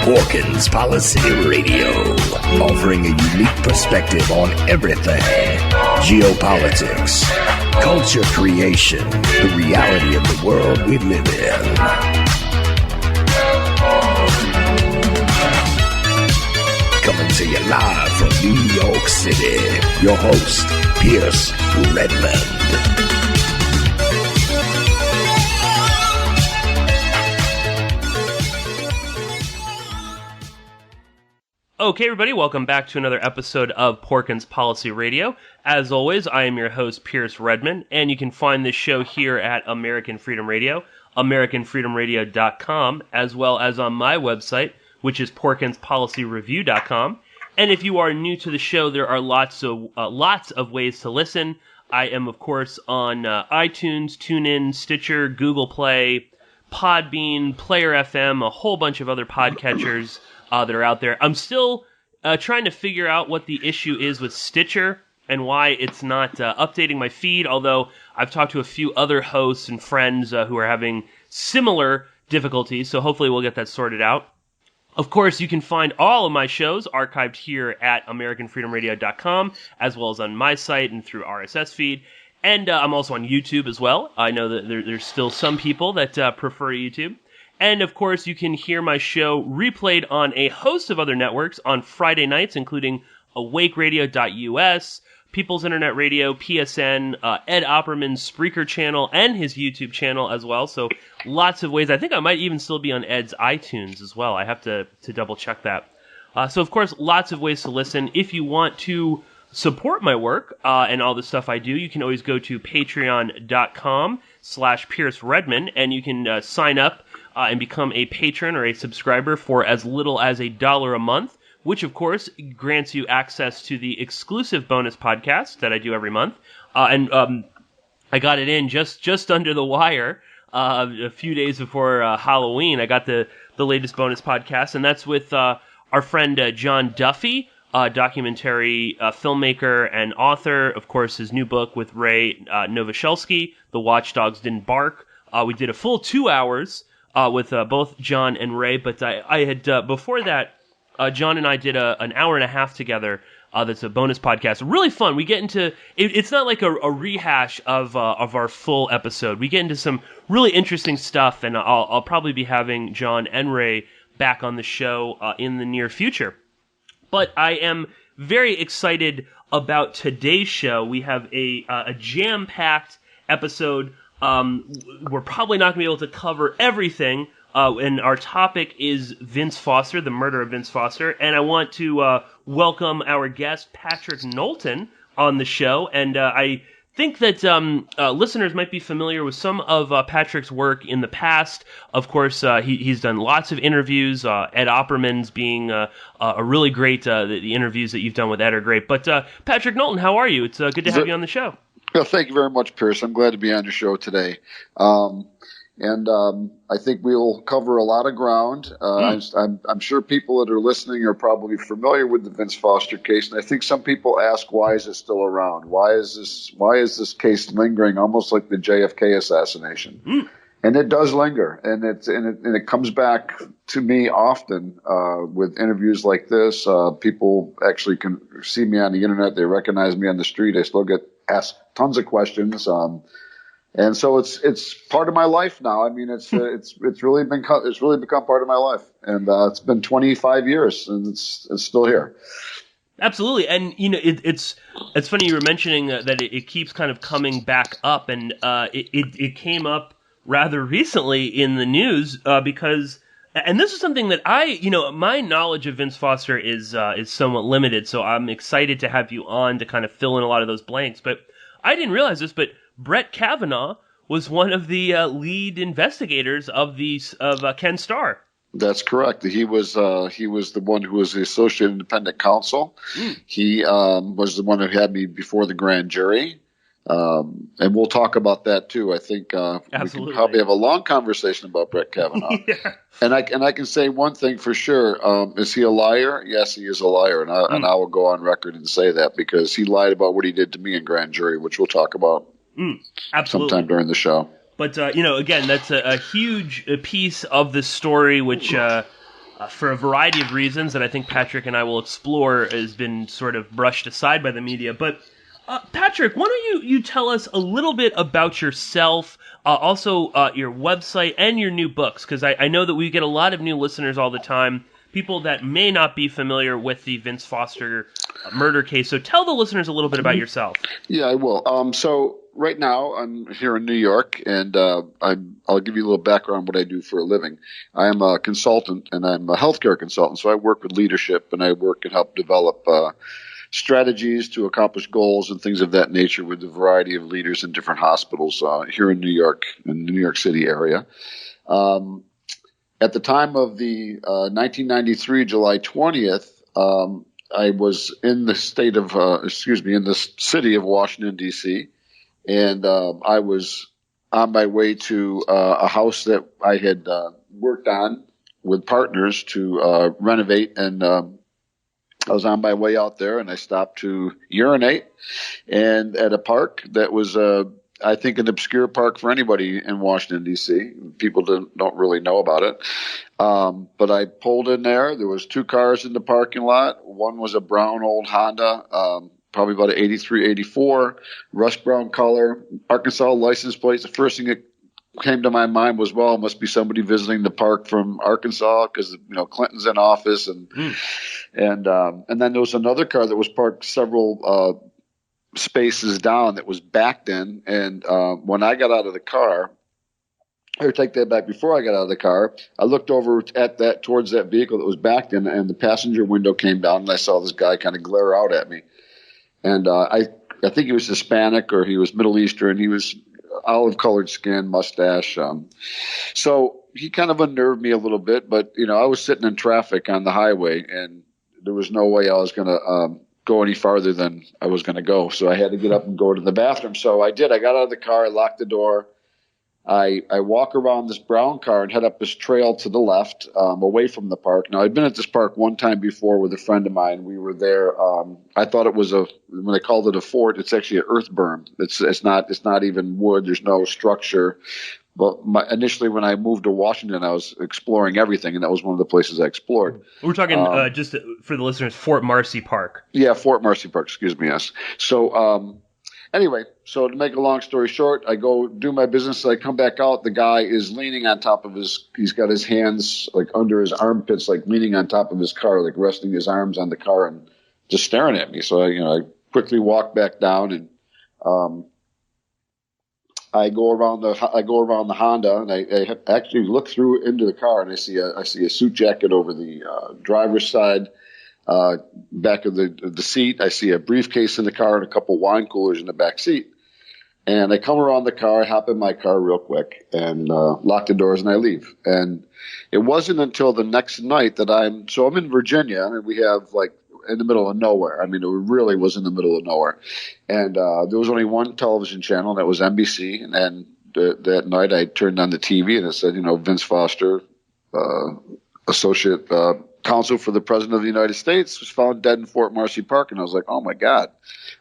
Porkins Policy Radio, offering a unique perspective on everything: geopolitics, culture creation, the reality of the world we live in. Coming to you live from New York City, your host, Pierce Redmond. Okay, everybody, welcome back to another episode of Porkins Policy Radio. As always, I am your host, Pierce Redmond, and you can find this show here at American Freedom Radio, AmericanFreedomRadio.com, as well as on my website, which is PorkinsPolicyReview.com. And if you are new to the show, there are lots of ways to listen. I am, of course, on iTunes, TuneIn, Stitcher, Google Play, Podbean, Player FM, a whole bunch of other podcatchers that are out there. I'm still trying to figure out what the issue is with Stitcher and why it's not updating my feed, although I've talked to a few other hosts and friends who are having similar difficulties, so hopefully we'll get that sorted out. Of course, you can find all of my shows archived here at AmericanFreedomRadio.com, as well as on my site and through RSS feed. And I'm also on YouTube as well. I know that there's still some people that prefer YouTube. And, of course, you can hear my show replayed on a host of other networks on Friday nights, including AwakeRadio.us, People's Internet Radio, PSN, Ed Opperman's Spreaker channel, and his YouTube channel as well. So lots of ways. I think I might even still be on Ed's iTunes as well. I have to double-check that. So, of course, lots of ways to listen. If you want to support my work and all the stuff I do, you can always go to patreon.com/Pierce Redmond, and you can sign up and become a patron or a subscriber for as little as $1 a month, which, of course, grants you access to the exclusive bonus podcast that I do every month. And I got it in just under the wire a few days before Halloween. I got the latest bonus podcast, and that's with our friend John Duffy, documentary filmmaker and author. Of course, his new book with Ray Novoselsky, The Watchdogs Didn't Bark. We did a full 2 hours with both John and Ray, but I had before that, John and I did an hour and a half together. That's a bonus podcast. Really fun. We get into it's not like a rehash of our full episode. We get into some really interesting stuff, and I'll probably be having John and Ray back on the show in the near future. But I am very excited about today's show. We have a jam-packed episode. We're probably not going to be able to cover everything, and our topic is Vince Foster, the murder of Vince Foster, and I want to welcome our guest, Patrick Knowlton, on the show, and I think that listeners might be familiar with some of Patrick's work in the past. Of course, he's done lots of interviews, Ed Opperman's being a really great, the interviews that you've done with Ed are great. But Patrick Knowlton, how are you? It's good to have you on the show. Well, thank you very much, Pierce. I'm glad to be on your show today. I think we'll cover a lot of ground. I'm sure people that are listening are probably familiar with the Vince Foster case, and I think some people ask, why is it still around? Why is this case lingering, almost like the JFK assassination? And it does linger, and it comes back to me often with interviews like this. People actually can see me on the internet; they recognize me on the street. I still get asked tons of questions. And so it's part of my life now. I mean, it's really become part of my life, and it's been 25 years, and it's still here. Absolutely, and it's funny you were mentioning that it keeps kind of coming back up, and it came up rather recently in the news because, and this is something that my knowledge of Vince Foster is somewhat limited, so I'm excited to have you on to kind of fill in a lot of those blanks. But I didn't realize this, but Brett Kavanaugh was one of the lead investigators of Ken Starr. That's correct. He was the one who was the associate independent counsel. He was the one who had me before the grand jury. And we'll talk about that too. I think we can probably have a long conversation about Brett Kavanaugh. Yeah. And I can say one thing for sure. Is he a liar? Yes, he is a liar, and I will go on record and say that because he lied about what he did to me in grand jury, which we'll talk about sometime during the show. But again, that's a huge piece of the story, which for a variety of reasons that I think Patrick and I will explore, has been sort of brushed aside by the media. But Patrick, why don't you tell us a little bit about yourself, also your website and your new books? Because I know that we get a lot of new listeners all the time, people that may not be familiar with the Vince Foster murder case. So tell the listeners a little bit about yourself. Yeah, I will. So right now I'm here in New York, and I'll give you a little background on what I do for a living. I am a consultant, and I'm a healthcare consultant. So I work with leadership, and I work and help develop strategies to accomplish goals and things of that nature with a variety of leaders in different hospitals here in New York, in the New York City area. At the time of the 1993, July 20th, I was in the in the city of Washington, D.C., and I was on my way to a house that I had worked on with partners to renovate, and I was on my way out there, and I stopped to urinate, and at a park that was I think an obscure park for anybody in Washington, D.C. People don't really know about it. But I pulled in there. There was two cars in the parking lot. One was a brown old Honda, probably about an 83, 84, rust brown color, Arkansas license plates. The first thing that came to my mind was, well, it must be somebody visiting the park from Arkansas because, Clinton's in office. And then there was another car that was parked several spaces down that was backed in, and when I got out of the car, or take that back, before I got out of the car, I looked over towards that vehicle that was backed in, and the passenger window came down, and I saw this guy kind of glare out at me. And I think he was Hispanic, or he was Middle Eastern. He was olive colored skin, mustache. So he kind of unnerved me a little bit, but I was sitting in traffic on the highway, and there was no way I was going to go any farther than I was going to go. So I had to get up and go to the bathroom. So I did. I got out of the car, I locked the door. I walk around this brown car and head up this trail to the left, away from the park. Now, I'd been at this park one time before with a friend of mine. We were there. I thought it was when they called it a fort, it's actually an earth berm. It's not even wood. There's no structure. But initially, when I moved to Washington, I was exploring everything, and that was one of the places I explored. We're talking, just for the listeners, Fort Marcy Park. Yeah, Fort Marcy Park, excuse me, yes. So anyway, so to make a long story short, I go do my business. I come back out. The guy is leaning on top of he's got his hands like under his armpits, like leaning on top of his car, like resting his arms on the car and just staring at me. So I quickly walk back down, and I go around the Honda, and I actually look through into the car, and I see a suit jacket over the driver's side, back of the seat. I see a briefcase in the car and a couple wine coolers in the back seat. And I come around the car, I hop in my car real quick, and lock the doors, and I leave. And it wasn't until the next night that I'm in Virginia, and we have in the middle of nowhere. I mean, it really was in the middle of nowhere. And there was only one television channel, and that was NBC. And then that night I turned on the TV, and it said, Vince Foster, associate counsel for the President of the United States, was found dead in Fort Marcy Park. And I was like, oh, my God,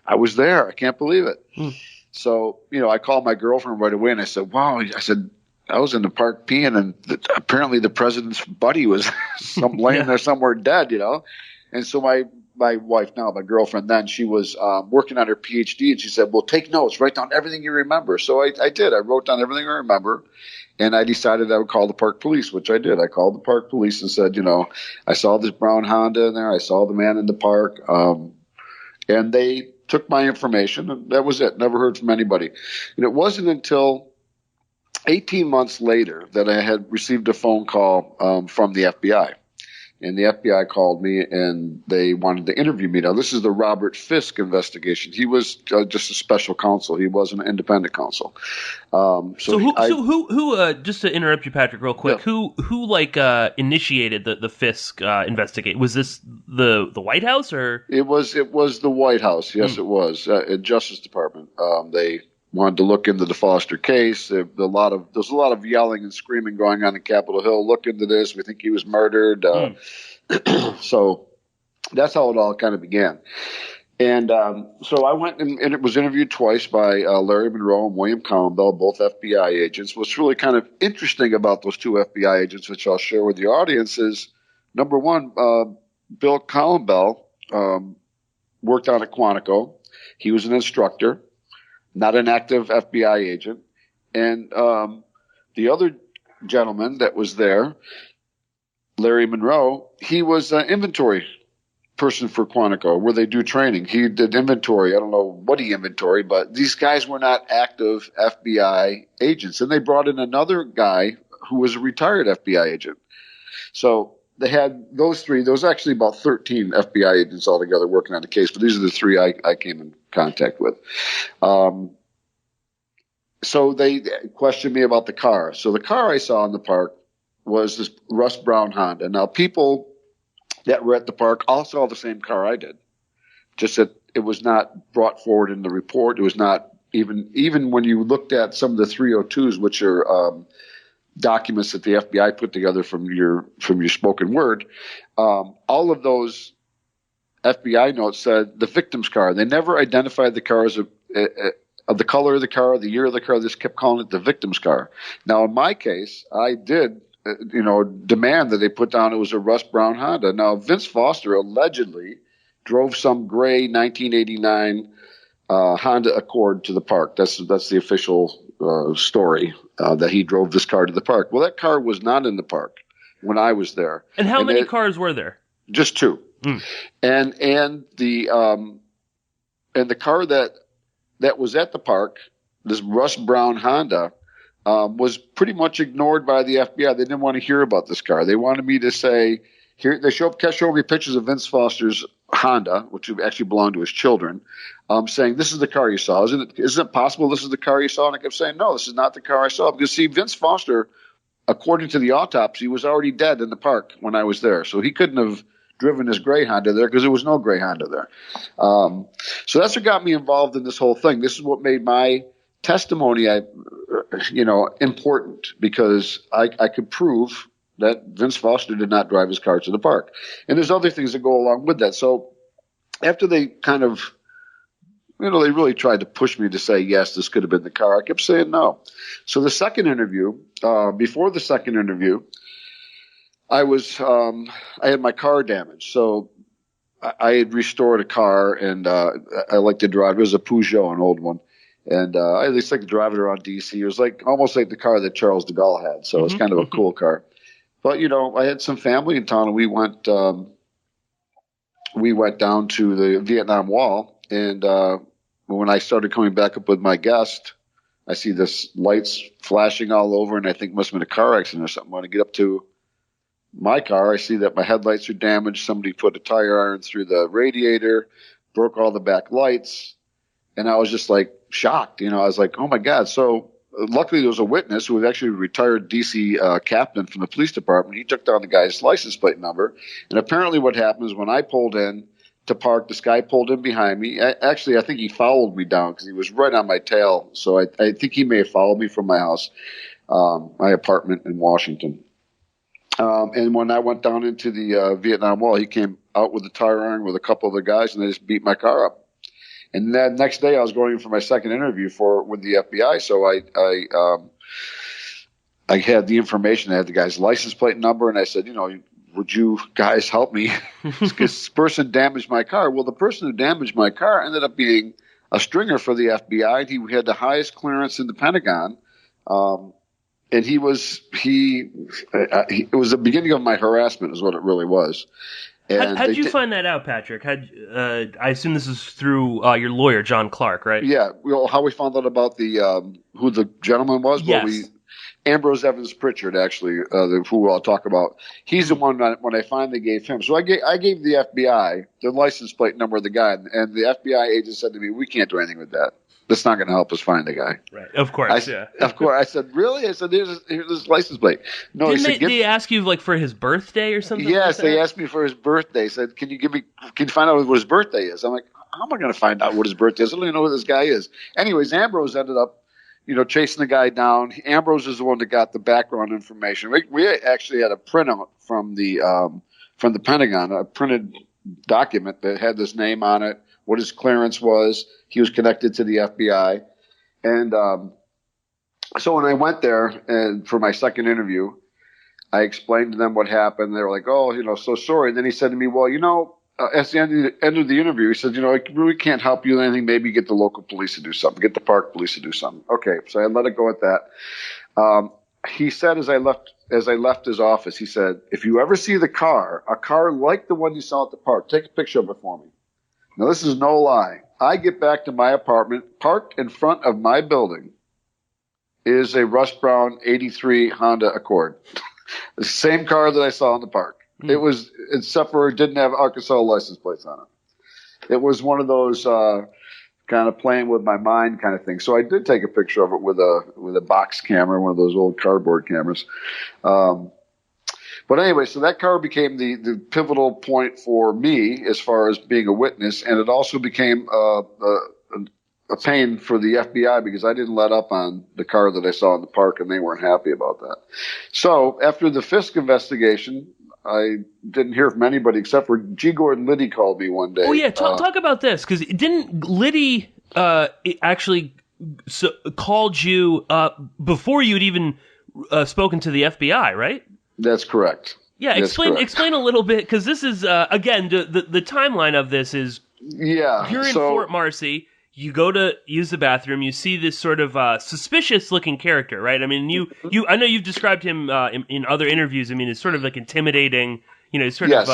I was there. I can't believe it. So, I called my girlfriend right away, and I said, wow. I said, I was in the park peeing, and apparently the president's buddy was laying there somewhere dead, And so my wife now, my girlfriend then, she was working on her PhD, and she said, well, take notes, write down everything you remember. So I did. I wrote down everything I remember, and I decided I would call the park police, which I did. I called the park police and said, I saw this brown Honda in there. I saw the man in the park. And they took my information, and that was it. Never heard from anybody. And it wasn't until 18 months later that I had received a phone call from the FBI. And the FBI called me, and they wanted to interview me. Now, this is the Robert Fiske investigation. He was just a special counsel. He wasn't an independent counsel. So who? Just to interrupt you, Patrick, real quick. Yeah. Who initiated the Fiske investigation? Was this the White House, or? It was the White House. Yes, it was. Justice Department. They wanted to look into the Foster case. There's a lot of yelling and screaming going on in Capitol Hill. Look into this. We think he was murdered. So that's how it all kind of began. And so I went and it was interviewed twice by Larry Monroe and William Campbell, both FBI agents. What's really kind of interesting about those two FBI agents, which I'll share with the audience, is number one, Bill Columbell worked on at Quantico. He was an instructor, not an active FBI agent. And the other gentleman that was there, Larry Monroe, he was an inventory person for Quantico, where they do training. He did inventory. I don't know what he inventoried, but these guys were not active FBI agents. And they brought in another guy who was a retired FBI agent. So they had those three. There was actually about 13 FBI agents altogether working on the case, but these are the three I came in contact with. So they questioned me about the car. So the car I saw in the park was this rust brown Honda. Now, people that were at the park all saw the same car I did, just that it was not brought forward in the report. It was not even when you looked at some of the 302s, which are documents that the FBI put together from your spoken word. All of those FBI notes said the victim's car. They never identified the car as of the color of the car, the year of the car. They just kept calling it the victim's car. Now, in my case, I did, demand that they put down it was a rust brown Honda. Now, Vince Foster allegedly drove some gray 1989 Honda Accord to the park. That's the official story, that he drove this car to the park. Well, that car was not in the park when I was there. And how many cars were there? Just two. Mm. And the car that was at the park, this rust brown Honda, was pretty much ignored by the FBI. They didn't want to hear about this car. They wanted me to say, here, they kept showing me pictures of Vince Foster's Honda, which actually belonged to his children, saying, this is the car you saw. Isn't it possible this is the car you saw? And I kept saying, no, this is not the car I saw. Because, see, Vince Foster, according to the autopsy, was already dead in the park when I was there. So he couldn't have driven his gray Honda there because there was no gray Honda there. So that's what got me involved in this whole thing. This is what made my testimony, important, because I could prove that Vince Foster did not drive his car to the park. And there's other things that go along with that. So after they kind of, they really tried to push me to say, yes, this could have been the car, I kept saying no. So the second interview, before the second interview, I had my car damaged. So I had restored a car, and I like to drive. It was a Peugeot, an old one. And I just like to drive it around D.C. It was almost like the car that Charles de Gaulle had. So it's kind of a cool car. But, I had some family in town, and we went down to the Vietnam Wall. And when I started coming back up with my guest, I see this lights flashing all over, and I think it must have been a car accident or something. When I get up to my car, I see that my headlights are damaged. Somebody put a tire iron through the radiator, broke all the back lights. And I was just shocked. I was like, oh my God. So luckily there was a witness who was actually a retired DC captain from the police department. He took down the guy's license plate number. And apparently what happened is when I pulled in to park, this guy pulled in behind me. I think he followed me down because he was right on my tail. So I think he may have followed me from my house, my apartment in Washington. And when I went down into the Vietnam Wall, he came out with a tire iron with a couple of the guys, and they just beat my car up. And then next day, I was going in for my second interview with the FBI. So I had the information. I had the guy's license plate number, and I said, would you guys help me? Because this person damaged my car. Well, the person who damaged my car ended up being a stringer for the FBI. He had the highest clearance in the Pentagon. And it was the beginning of my harassment is what it really was. How did you find that out, Patrick? I assume this is through your lawyer, John Clark, right? Yeah. Well, how we found out about who the gentleman was? Yes. Well, Ambrose Evans Pritchard, actually, who I'll talk about. He's the one when I finally gave him. So I gave the FBI the license plate number of the guy, and the FBI agent said to me, "We can't do anything with that. That's not going to help us find the guy." Right. Of course. Yeah. Of course. I said, "Really?" I said, "Here's his license plate." No, Didn't they ask you for his birthday or something? Yes, like that? They asked me for his birthday. Said, "Can you find out what his birthday is?" I'm like, "How am I going to find out what his birthday is? I don't even know who this guy is." Anyways, Ambrose ended up, chasing the guy down. Ambrose is the one that got the background information. We actually had a printout from the Pentagon, a printed document that had this name on it, what his clearance was. He was connected to the FBI. And so when I went there for my second interview, I explained to them what happened. They were like, "Oh, so sorry." And then he said to me, "Well, at the end of the interview, he said, I really can't help you with anything. Maybe get the local police to do something. Get the park police to do something." Okay, so I let it go at that. He said as I left his office, he said, "If you ever see a car like the one you saw at the park, take a picture of it for me." Now, this is no lie. I get back to my apartment, parked in front of my building is a rust brown 83 Honda Accord. The same car that I saw in the park. It was, except for it didn't have Arkansas license plates on it. It was one of those kind of playing with my mind kind of thing. So I did take a picture of it with a box camera, one of those old cardboard cameras. But anyway, so that car became the pivotal point for me as far as being a witness, and it also became a pain for the FBI because I didn't let up on the car that I saw in the park, and they weren't happy about that. So after the Fiske investigation, I didn't hear from anybody except for G. Gordon Liddy called me one day. Oh yeah, talk about this, because didn't Liddy actually called you before you'd even spoken to the FBI, right? That's correct. Yeah, explain a little bit, because this is again the timeline of this is you're in Fort Marcy. You go to use the bathroom. You see this sort of suspicious-looking character, right? I mean, I know you've described him in other interviews. I mean, it's sort of like intimidating. He's sort of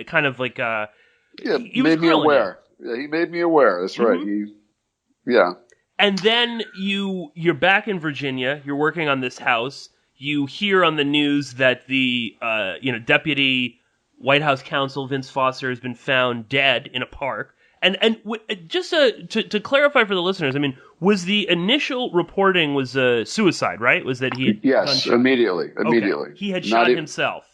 kind of like. He made me aware. Yeah, he made me aware. That's right. And then you're back in Virginia. You're working on this house. You hear on the news that the deputy White House counsel Vince Foster has been found dead in a park. And just to clarify for the listeners, I mean, was the initial reporting was suicide, right? Was that he had Yes, immediately. Okay. He had shot himself.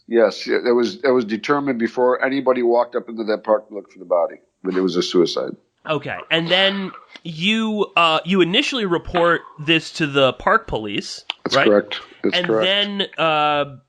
Yes, it was determined before anybody walked up into that park to look for the body, but it was a suicide. Okay, and then you initially report this to the park police, That's right? Correct. That's and correct. Then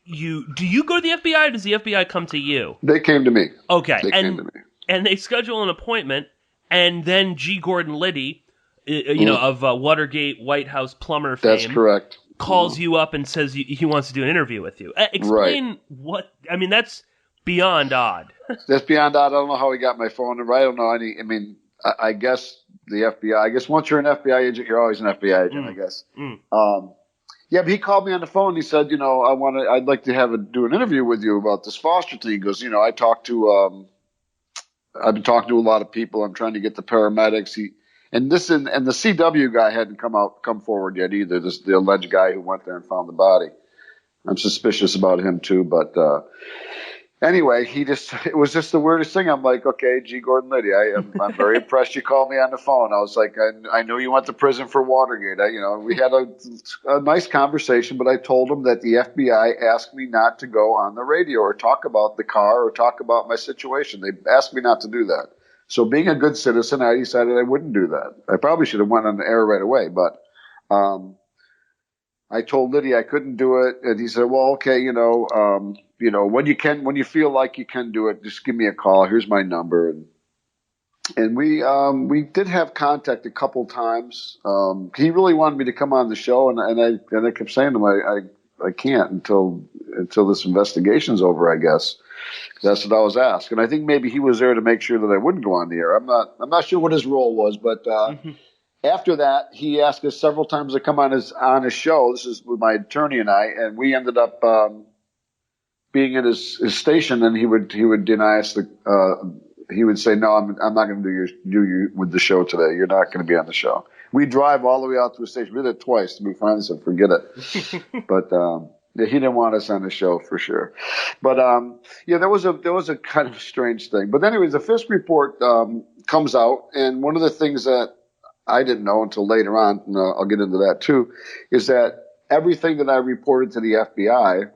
do you go to the FBI, or does the FBI come to you? They came to me. Okay, They came to me. And they schedule an appointment, and then G. Gordon Liddy, of Watergate White House plumber fame. That's correct. Calls you up and says he wants to do an interview with you. Explain what. I mean, that's beyond odd. That's beyond odd. I don't know how he got my phone number. I don't know any. I mean, I guess the FBI. I guess once you're an FBI agent, you're always an FBI agent. I guess. Yeah, but he called me on the phone. He said, I'd like to do an interview with you about this Foster thing. He goes, I've been talking to a lot of people. I'm trying to get the paramedics. And the CW guy hadn't come forward yet either. The alleged guy who went there and found the body. I'm suspicious about him too. But anyway, it was just the weirdest thing. I'm like, okay, G. Gordon Liddy, I'm very impressed you called me on the phone. I was like, I know you went to prison for Watergate. We had a nice conversation, but I told him that the FBI asked me not to go on the radio or talk about the car or talk about my situation. They asked me not to do that. So being a good citizen, I decided I wouldn't do that. I probably should have went on the air right away, but I told Liddy I couldn't do it, and he said, "Well, okay, when you feel like you can do it, just give me a call. Here's my number." And we did have contact a couple times. He really wanted me to come on the show, and I kept saying to him, I can't until this investigation's over, I guess. That's what I was asked, and I think maybe he was there to make sure that I wouldn't go on the air. I'm not sure what his role was, but after that, he asked us several times to come on his show. This is with my attorney and I, and we ended up being in his station, and he would deny us he would say, "No, I'm not going to do you with the show today. You're not going to be on the show." We drive all the way out to the station. We did it twice, and we finally said, "Forget it." But he didn't want us on the show for sure. But there was a kind of strange thing. But anyways, the Fiske Report comes out, and one of the things that I didn't know until later on, and I'll get into that too, is that everything that I reported to the FBI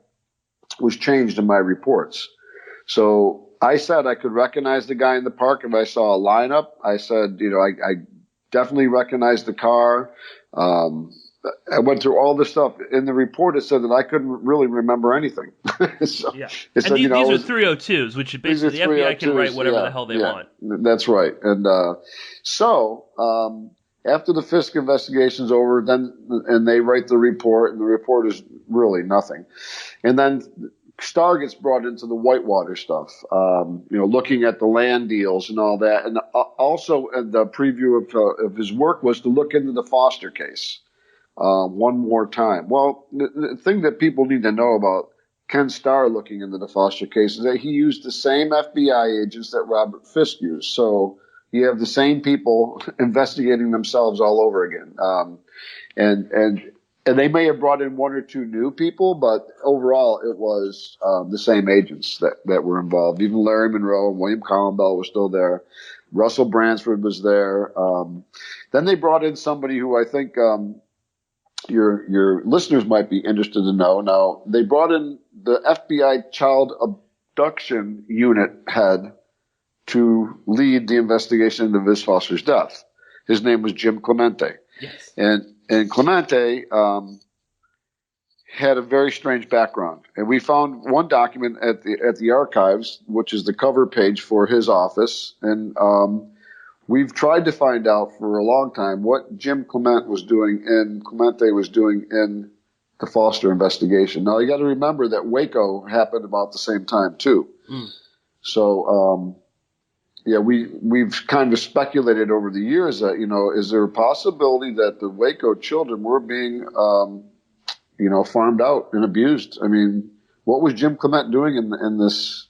was changed in my reports. So I said I could recognize the guy in the park if I saw a lineup. I said, I definitely recognized the car. I went through all this stuff. In the report, it said that I couldn't really remember anything. So yeah. And said, these are 302s, which basically the FBI can write whatever the hell they want. That's right. And After the Fiske investigation's over, and they write the report, and the report is really nothing. And then Starr gets brought into the Whitewater stuff, looking at the land deals and all that. And also the preview of his work was to look into the Foster case one more time. Well, the thing that people need to know about Ken Starr looking into the Foster case is that he used the same FBI agents that Robert Fiske used. So you have the same people investigating themselves all over again. And they may have brought in one or two new people, but overall it was the same agents that were involved. Even Larry Monroe and William Columbell were still there. Russell Bransford was there. Then they brought in somebody who I think your listeners might be interested to know. Now, they brought in the FBI child abduction unit head to lead the investigation into Viz Foster's death. His name was Jim Clemente. Yes. And Clemente had a very strange background. And we found one document at the archives, which is the cover page for his office. And we've tried to find out for a long time what Jim Clemente was doing in the Foster investigation. Now, you got to remember that Waco happened about the same time, too. Mm. So, we've kind of speculated over the years that, is there a possibility that the Waco children were being, farmed out and abused? I mean, what was Jim Clemente doing in this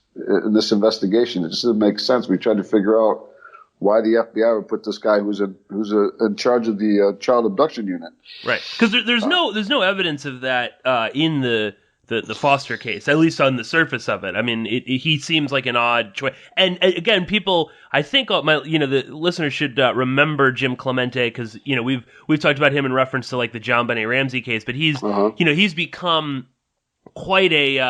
investigation? It just didn't make sense. We tried to figure out why the FBI would put this guy who's in charge of the child abduction unit. Right. Because there's no evidence of that in the Foster case, at least on the surface of it. I mean, he seems like an odd choice. And again, people, I think the listeners should remember Jim Clemente because we've talked about him in reference to like the John Benet Ramsey case, but he's he's become quite a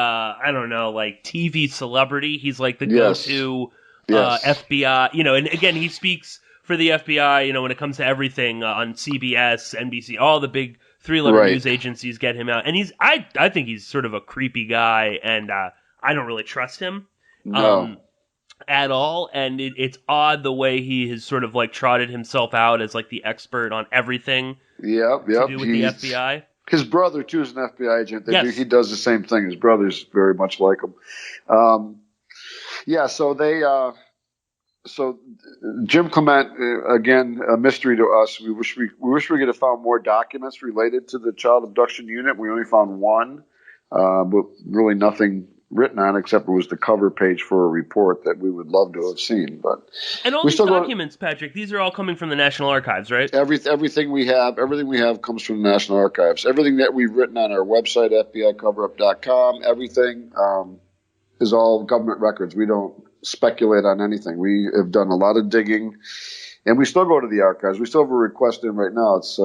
like TV celebrity. He's like the go-to FBI, and again, he speaks for the FBI, when it comes to everything on CBS, NBC, all the big three-letter news agencies get him out. And I think he's sort of a creepy guy, and I don't really trust him at all. And it's odd the way he has sort of like trotted himself out as like the expert on everying to do with the FBI. His brother, too, is an FBI agent. He does the same thing. His brother's very much like him. So Jim Clemente, again, a mystery to us. We wish we could have found more documents related to the child abduction unit. We only found one, but really nothing written on except it was the cover page for a report that we would love to have seen. And all these documents, Patrick, these are all coming from the National Archives, right? Everything we have comes from the National Archives. Everything that we've written on our website, FBICoverup.com, everything is all government records. We don't speculate on anything. We have done a lot of digging, and we still go to the archives. We still have a request in right now. It's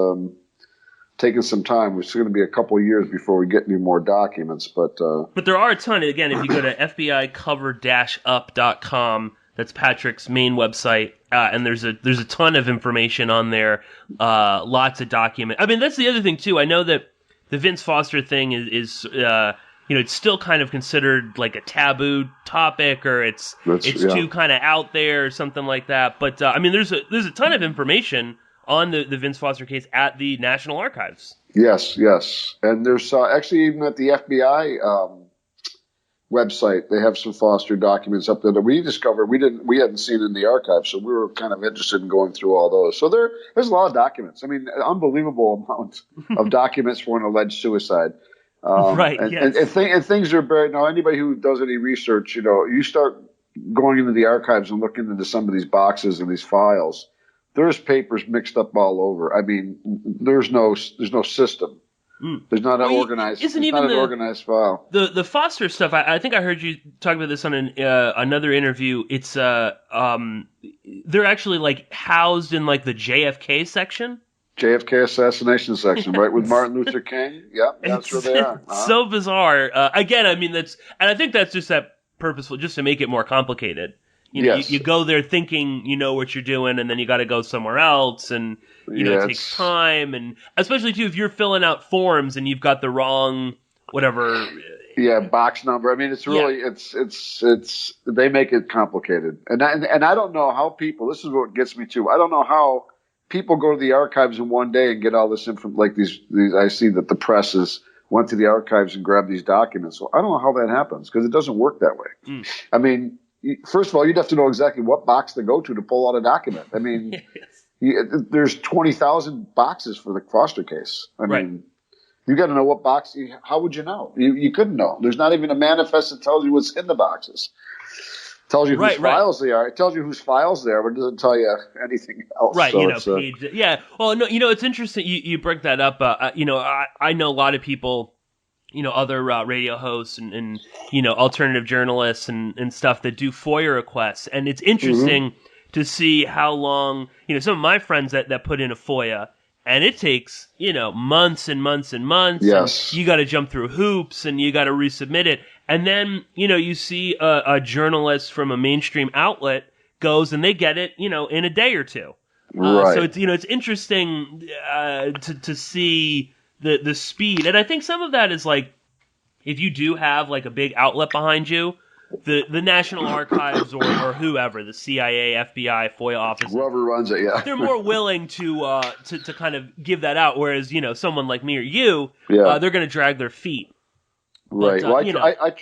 taking some time. It's going to be a couple of years before we get any more documents. But there are a ton. Again, if you go to FBICover-up.com, that's Patrick's main website, and there's a ton of information on there. Lots of documents. I mean, that's the other thing too. I know that the Vince Foster thing is it's still kind of considered like a taboo topic, or it's too kind of out there or something like that. But I mean, there's a ton of information on the Vince Foster case at the National Archives. Yes, and there's actually even at the FBI website they have some Foster documents up there that we discovered we hadn't seen in the archives, so we were kind of interested in going through all those. So there's a lot of documents. I mean, unbelievable amount of documents for an alleged suicide. And things are buried. Now, anybody who does any research, you start going into the archives and looking into some of these boxes and these files. There's papers mixed up all over. I mean, there's no system. There's not an organized. An organized file. The Foster stuff. I think I heard you talk about this on another interview. It's they're actually like housed in like the JFK section. JFK assassination section, right, with Martin Luther King. Yeah, that's where they are. So bizarre. Again, I mean, and I think that's just that purposeful, just to make it more complicated. You go there thinking you know what you're doing, and then you got to go somewhere else, and it takes time, and especially too if you're filling out forms and you've got the wrong whatever. Yeah, box number. I mean, it's really it's they make it complicated, and I don't know how people. This is what gets me too. I don't know how people go to the archives in one day and get all this information. Like these, I see that the presses went to the archives and grabbed these documents. So I don't know how that happens because it doesn't work that way. I mean, first of all, you'd have to know exactly what box to go to pull out a document. I mean, there's 20,000 boxes for the Foster case. I mean, you got to know what box. How would you know? You couldn't know. There's not even a manifest that tells you what's in the boxes. It tells you whose files they are. It tells you whose files they are, but it doesn't tell you anything else. Right, So page. Yeah. Well, no, it's interesting you bring that up. I know a lot of people, other radio hosts and alternative journalists and stuff that do FOIA requests. And it's interesting to see how long, some of my friends that put in a FOIA, and it takes, months and months and months. Yes. And you got to jump through hoops and you got to resubmit it. And then, you see a journalist from a mainstream outlet goes and they get it, in a day or two. Right. So it's, it's interesting to see the speed. And I think some of that is like, if you do have like a big outlet behind you, the National Archives or whoever, the CIA, FBI, FOIA office, whoever runs it, they're more willing to kind of give that out. Whereas, someone like me or you, they're going to drag their feet. Right. But,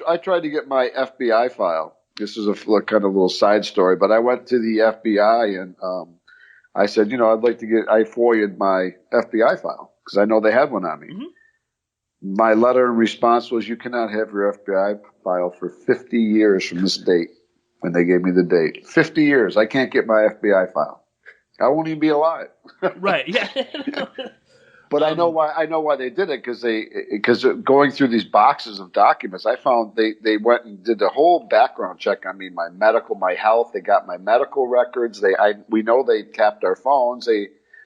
I tried to get my FBI file. This is a kind of little side story, but I went to the FBI and I said, I'd like to I FOIA'd my FBI file because I know they had one on me. Mm-hmm. My letter in response was, you cannot have your FBI file for 50 years from this date. And they gave me the date. 50 years. I can't get my FBI file. I won't even be alive. Right. Yeah. But I know why they did it because going through these boxes of documents, I found they went and did a whole background check on me, my health. They got my medical records. We know they tapped our phones.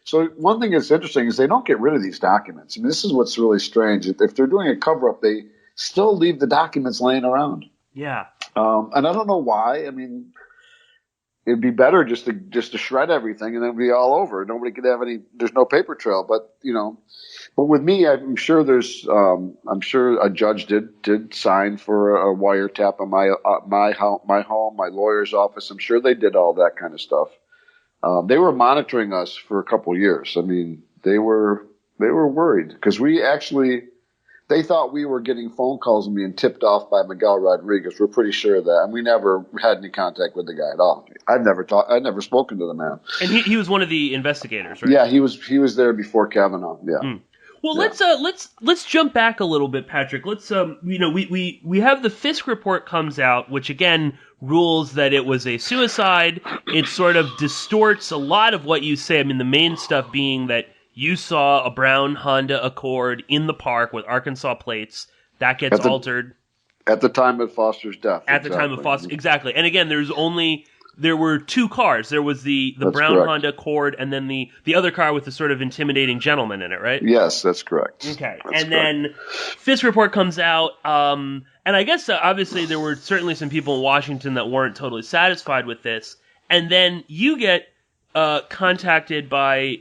So one thing that's interesting is they don't get rid of these documents. I mean, this is what's really strange. If they're doing a cover up, they still leave the documents laying around. Yeah. And I don't know why. I mean, it'd be better just to shred everything and then be all over. Nobody could have there's no paper trail. But, but with me, I'm sure I'm sure a judge did sign for a wiretap on my home, my lawyer's office. I'm sure they did all that kind of stuff. They were monitoring us for a couple of years. I mean, they were worried because they thought we were getting phone calls and being tipped off by Miguel Rodriguez. We're pretty sure of that. And we never had any contact with the guy at all. I'd never spoken to the man. And he was one of the investigators, right? Yeah, he was there before Kavanaugh. Yeah. Mm. Well, let's jump back a little bit, Patrick. Let's we have the Fiske Report comes out, which again rules that it was a suicide. It sort of distorts a lot of what you say. I mean, the main stuff being that you saw a brown Honda Accord in the park with Arkansas plates. That gets altered. At the time of Foster's death. At the time of Foster, exactly. And again, there were two cars. There was the brown correct. Honda Accord and then the other car with the sort of intimidating gentleman in it, right? Yes, that's correct. Okay. Then Fiske Report comes out, and I guess obviously there were certainly some people in Washington that weren't totally satisfied with this. And then you get contacted by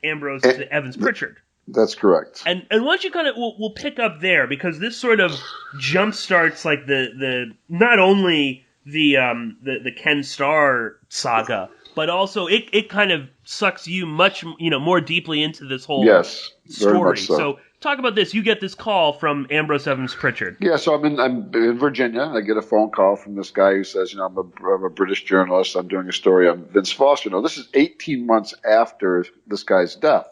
Ambrose Evans Pritchard. That's correct. And why don't you kind of we'll pick up there because this sort of jumpstarts like the not only the Ken Starr saga, but also it kind of sucks you much more deeply into this whole story. Very much so. So talk about this. You get this call from Ambrose Evans Pritchard. Yeah, so I'm in Virginia. I get a phone call from this guy who says, I'm a British journalist. I'm doing a story on Vince Foster. This is 18 months after this guy's death.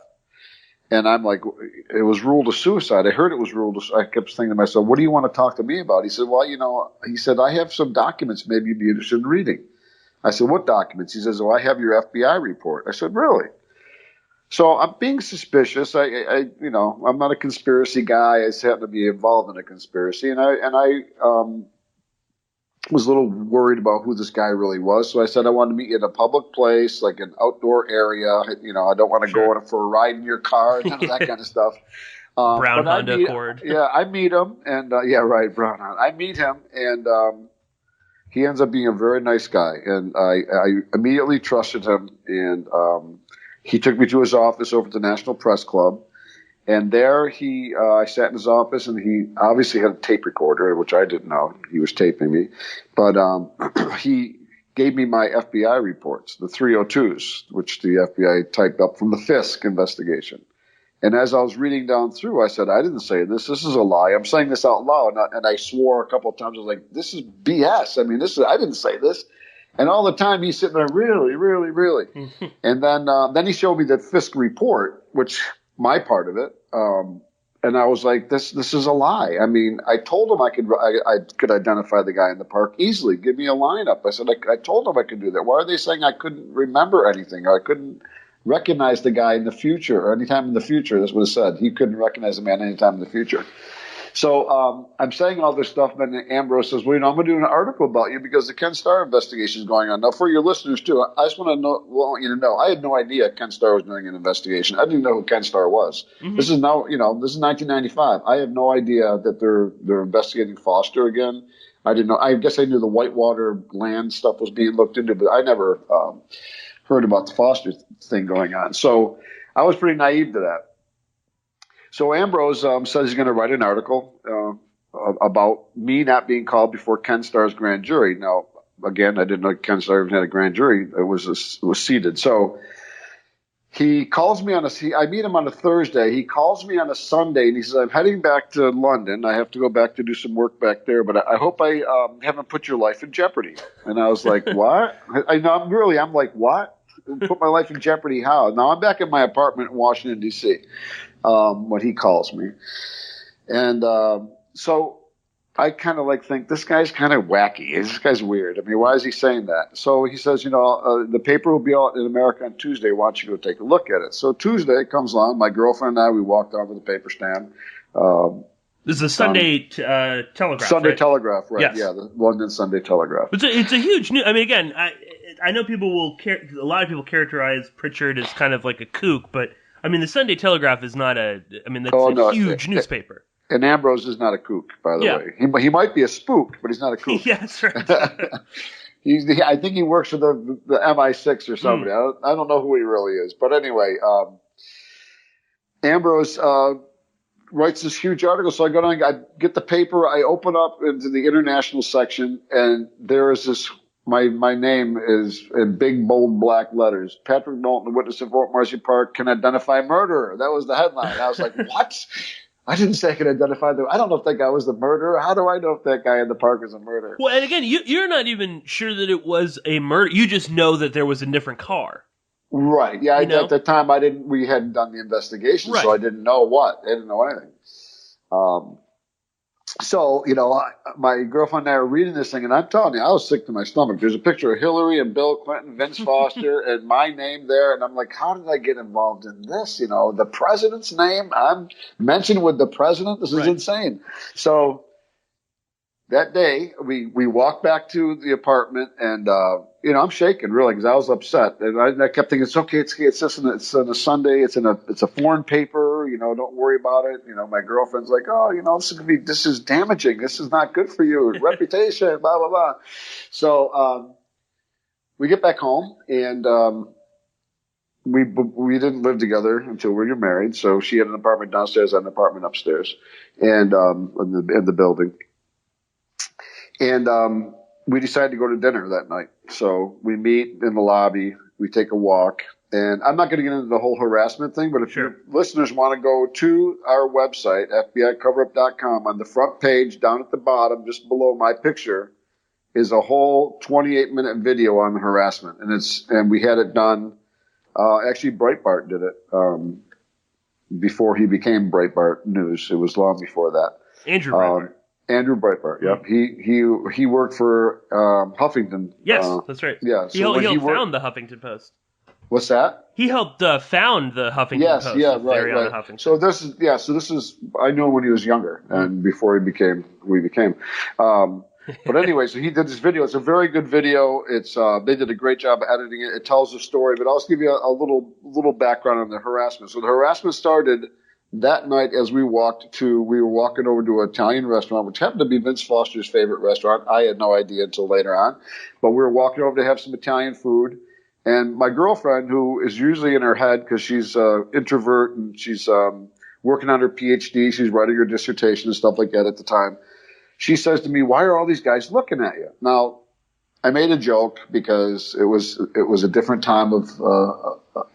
And I'm like, it was ruled a suicide. I heard it was ruled. I kept thinking to myself, what do you want to talk to me about? He said, well, I have some documents maybe you'd be interested in reading. I said, what documents? He says, I have your FBI report. I said, really? So I'm being suspicious. I'm not a conspiracy guy. I just happen to be involved in a conspiracy. And I was a little worried about who this guy really was. So I said, I wanted to meet you in a public place, like an outdoor area. I don't want to go for a ride in your car and that kind of stuff. Brown Honda Accord. Yeah, I meet him. And brown Honda. I meet him and he ends up being a very nice guy. And I immediately trusted him. And he took me to his office over at the National Press Club. And there I sat in his office, and he obviously had a tape recorder, which I didn't know. He was taping me. But he gave me my FBI reports, the 302s, which the FBI typed up from the Fiske investigation. And as I was reading down through, I said, I didn't say this. This is a lie. I'm saying this out loud. And I swore a couple of times. I was like, this is BS. I mean, I didn't say this. And all the time he's sitting there, really, really, really. And then he showed me that Fiske Report, which my part of it. And I was like, this is a lie. I mean, I told him I could identify the guy in the park easily. Give me a lineup. I said, I told him I could do that. Why are they saying I couldn't remember anything? Or I couldn't recognize the guy in the future or anytime in the future. That's what it said. He couldn't recognize the man anytime in the future. So I'm saying all this stuff, and Ambrose says, well, I'm going to do an article about you because the Ken Starr investigation is going on. Now, for your listeners, too, I just want you to know, I had no idea Ken Starr was doing an investigation. I didn't even know who Ken Starr was. Mm-hmm. This is 1995. I have no idea that they're investigating Foster again. I didn't know. I guess I knew the Whitewater land stuff was being looked into, but I never heard about the Foster thing going on. So I was pretty naive to that. So Ambrose says he's going to write an article about me not being called before Ken Starr's grand jury. Now, again, I didn't know Ken Starr even had a grand jury. It was seated. So he calls me I meet him on a Thursday. He calls me on a Sunday, and he says, I'm heading back to London. I have to go back to do some work back there, but I hope I haven't put your life in jeopardy. And I was like, what? I'm like, what? Put my life in jeopardy how? Now, I'm back at my apartment in Washington, D.C., when he calls me. And so I kind of think this guy's kind of wacky. This guy's weird. I mean, why is he saying that? So he says, the paper will be out in America on Tuesday. Why don't you go take a look at it? So Tuesday comes along. My girlfriend and I, we walked down to the paper stand. This is the Sunday Telegraph, Sunday right? Telegraph, right? Yes. Yeah, the London Sunday Telegraph. It's a huge news. I mean, again, I know a lot of people characterize Pritchard as kind of like a kook, but I mean, the Sunday Telegraph is not a huge newspaper. And Ambrose is not a kook, by the way. He might be a spook, but he's not a kook. Yeah, that's right. I think he works for the MI6 or somebody. I don't know who he really is. But anyway, Ambrose writes this huge article. So I go down, I get the paper, I open up into the international section, and there is this. My name is in big, bold, black letters. Patrick Knowlton, witness in Fort Marcy Park, can identify murderer. That was the headline. I was like, what? I didn't say I could identify I don't know if that guy was the murderer. How do I know if that guy in the park was a murderer? Well, and again, you're not even sure that it was a murder. You just know that there was a different car. Right. Yeah. At the time, we hadn't done the investigation, right. So I didn't know I didn't know anything. So, my girlfriend and I are reading this thing, and I'm telling you, I was sick to my stomach. There's a picture of Hillary and Bill Clinton, Vince Foster, and my name there. And I'm like, how did I get involved in this? The president's name, I'm mentioned with the president. This is insane. So that day, we walked back to the apartment, and I'm shaking really because I was upset, and I kept thinking, it's okay, it's just on a Sunday, it's a foreign paper, don't worry about it. My girlfriend's like, oh, this is damaging, this is not good for you, reputation, blah blah blah. So we get back home, and we didn't live together until we were married. So she had an apartment downstairs, I had an apartment upstairs, and in the building. And we decided to go to dinner that night. So we meet in the lobby. We take a walk. And I'm not going to get into the whole harassment thing, but if your listeners want to go to our website, FBICoverup.com, on the front page, down at the bottom, just below my picture, is a whole 28-minute video on the harassment. And we had it done. Actually, Breitbart did it before he became Breitbart News. It was long before that. Andrew Breitbart. Andrew Breitbart, yep. He worked for Huffington. Yes, that's right. Yeah, so he helped found the Huffington Post. What's that? He helped found the Huffington Post. Yes, right. Huffington. So this is I knew him when he was younger and before we became. But anyway, so he did this video. It's a very good video. It's they did a great job of editing it. It tells the story, but I'll just give you a little background on the harassment. So the harassment started that night as we were walking over to an Italian restaurant, which happened to be Vince Foster's favorite restaurant. I had no idea until later on, but we were walking over to have some Italian food. And my girlfriend, who is usually in her head because she's an introvert and she's working on her PhD, she's writing her dissertation and stuff like that at the time, she says to me, why are all these guys looking at you? Now, I made a joke because it was a different time of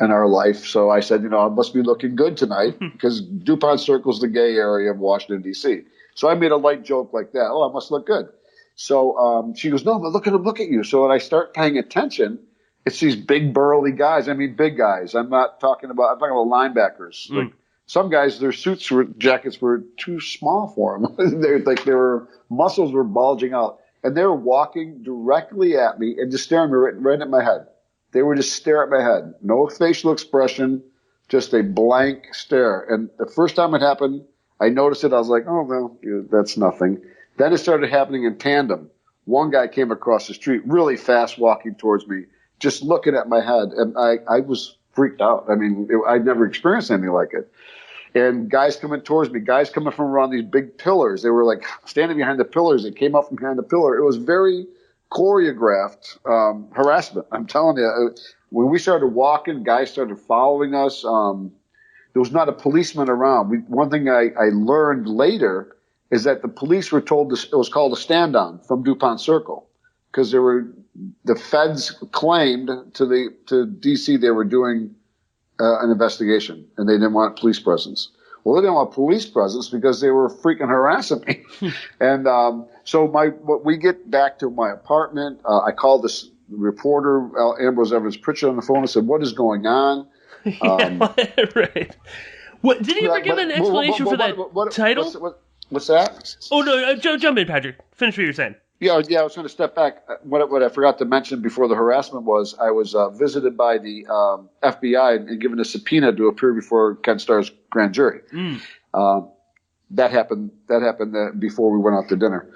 in our life. So I said, I must be looking good tonight because DuPont Circle's the gay area of Washington, D.C. So I made a light joke like that. Oh, I must look good. So she goes, no, but look at you. So when I start paying attention, it's these big burly guys. I mean, big guys. I'm talking about linebackers. Like some guys, their jackets were too small for them. Their muscles were bulging out. And they were walking directly at me and just staring me right at my head. They were just staring at my head. No facial expression, just a blank stare. And the first time it happened, I noticed it. I was like, oh, well, that's nothing. Then it started happening in tandem. One guy came across the street really fast walking towards me, just looking at my head. And I was freaked out. I mean, I'd never experienced anything like it. And guys coming towards me, guys coming from around these big pillars. They were like standing behind the pillars. They came up from behind the pillar. It was very choreographed harassment. I'm telling you, when we started walking, guys started following us. There was not a policeman around. One thing I learned later is that the police were told it was called a stand down from DuPont Circle because the feds claimed to DC they were doing an investigation, and they didn't want police presence. Well, they didn't want police presence because they were freaking harassing me. And so we get back to my apartment. I called this reporter, Ambrose Evans Pritchard, on the phone and said, what is going on? Right. What, did he ever give an explanation for that title? What's that? Oh, no, jump in, Patrick. Finish what you're saying. Yeah, I was going to step back. What I forgot to mention before the harassment was I was visited by the FBI and given a subpoena to appear before Ken Starr's grand jury. That happened before we went out to dinner.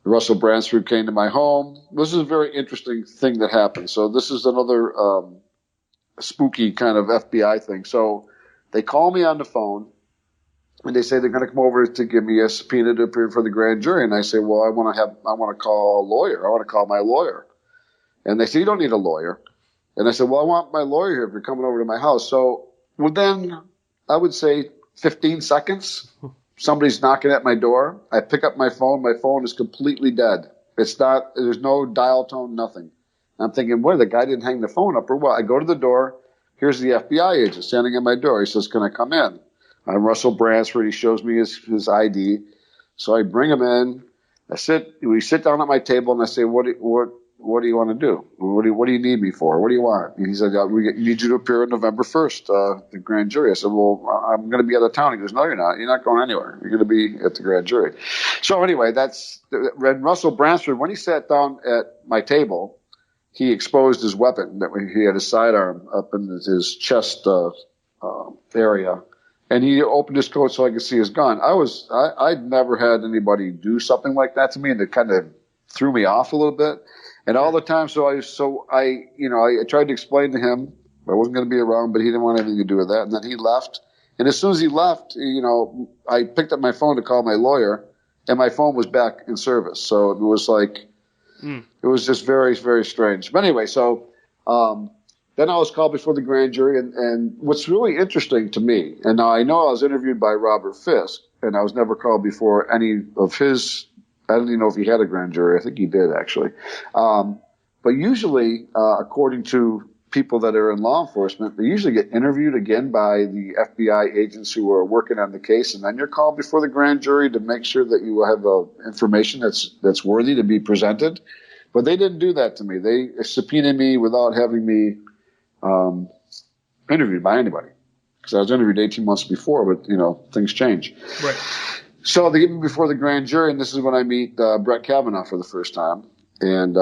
Russell Bransford came to my home. This is a very interesting thing that happened. So this is another spooky kind of FBI thing. So they call me on the phone. And they say they're going to come over to give me a subpoena to appear for the grand jury. And I say, well, I want to call a lawyer. I want to call my lawyer. And they say, you don't need a lawyer. And I said, well, I want my lawyer here if you're coming over to my house. So within, I would say 15 seconds, somebody's knocking at my door. I pick up my phone. My phone is completely dead. There's no dial tone, nothing. I'm thinking, well, the guy didn't hang the phone up or what? I go to the door. Here's the FBI agent standing at my door. He says, can I come in? I'm Russell Bransford. He shows me his ID. So I bring him in. We sit down at my table and I say, what do you want to do? What do you need me for? What do you want? And he said, we need you to appear on November 1st, the grand jury. I said, well, I'm going to be out of town. He goes, no, you're not. You're not going anywhere. You're going to be at the grand jury. So anyway, when Russell Bransford, when he sat down at my table, he exposed his weapon. He had a sidearm up in his chest area. And he opened his coat so I could see his gun. I'd never had anybody do something like that to me, and it kind of threw me off a little bit. And all the time, so I tried to explain to him I wasn't going to be around, but he didn't want anything to do with that. And then he left. And as soon as he left, I picked up my phone to call my lawyer, and my phone was back in service. So it was like, it was just very, very strange. But anyway, so then I was called before the grand jury, and what's really interesting to me, and now I know I was interviewed by Robert Fiske, and I was never called before any of his, I don't even know if he had a grand jury. I think he did, actually. But usually, according to people that are in law enforcement, they usually get interviewed again by the FBI agents who are working on the case, and then you're called before the grand jury to make sure that you have information that's worthy to be presented. But they didn't do that to me. They subpoenaed me without having me interviewed by anybody, because I was interviewed 18 months before, but things change. Right. So they get me before the grand jury, and this is when I meet Brett Kavanaugh for the first time. And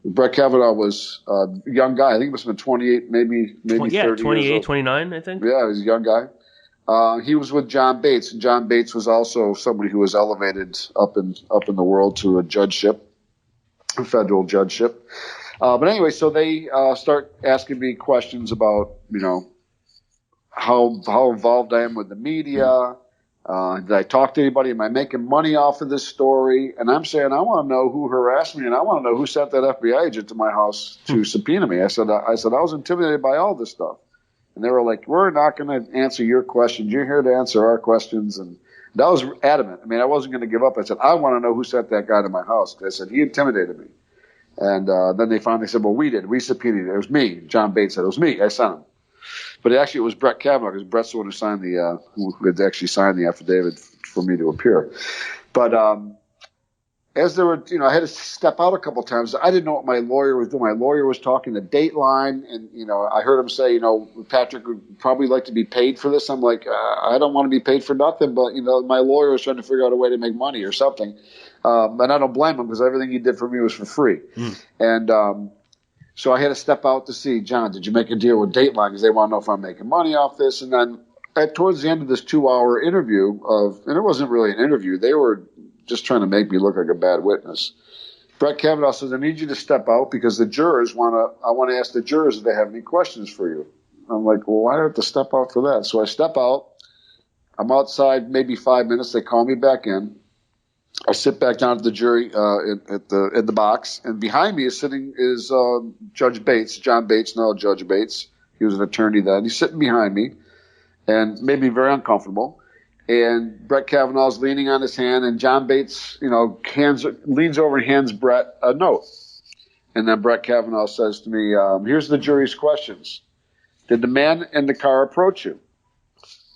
Brett Kavanaugh was a young guy. I think he must have been 28, maybe 30 28, 29, I think. Yeah, he was a young guy. He was with John Bates, and John Bates was also somebody who was elevated up in the world to a judgeship, a federal judgeship. But anyway, so they start asking me questions about, how involved I am with the media. Did I talk to anybody? Am I making money off of this story? And I'm saying I want to know who harassed me, and I want to know who sent that FBI agent to my house to subpoena me. I said I was intimidated by all this stuff. And they were like, we're not going to answer your questions. You're here to answer our questions. And I was adamant. I mean, I wasn't going to give up. I said, I want to know who sent that guy to my house. I said, he intimidated me. And then they finally said, well, we did. We subpoenaed it. It was me. John Bates said it was me. I sent him. But actually, it was Brett Kavanaugh, because Brett's the one who had actually signed the affidavit for me to appear. But as there were, I had to step out a couple of times. I didn't know what my lawyer was doing. My lawyer was talking the Dateline, and I heard him say, Patrick would probably like to be paid for this. I'm like, I don't want to be paid for nothing, but my lawyer was trying to figure out a way to make money or something. And I don't blame him, because everything he did for me was for free. And so I had to step out to see, John, did you make a deal with Dateline? Because they want to know if I'm making money off this. And then towards the end of this 2-hour interview and it wasn't really an interview, they were just trying to make me look like a bad witness. Brett Kavanaugh says, I need you to step out because I want to ask the jurors if they have any questions for you. I'm like, well, why do I have to step out for that? So I step out. I'm outside maybe 5 minutes. They call me back in. I sit back down at the jury at the box, and behind me is Judge Bates, John Bates, now Judge Bates. He was an attorney then. He's sitting behind me and made me very uncomfortable. And Brett Kavanaugh's leaning on his hand, and John Bates, leans over and hands Brett a note. And then Brett Kavanaugh says to me, here's the jury's questions. Did the man in the car approach you?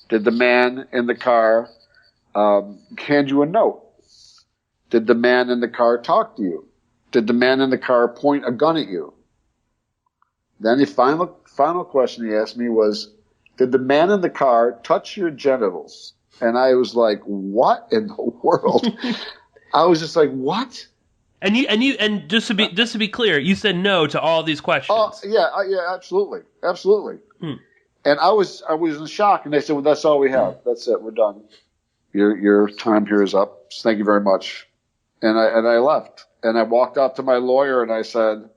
Did the man in the car hand you a note? Did the man in the car talk to you? Did the man in the car point a gun at you? Then the final question he asked me was, did the man in the car touch your genitals? And I was like, what in the world? I was just like, what? And just to be clear, you said no to all these questions. Oh, yeah, absolutely. And I was in shock, and they said, well, that's all we have. That's it. We're done. Your time here is up. Thank you very much. And I left, and I walked out to my lawyer, and I said,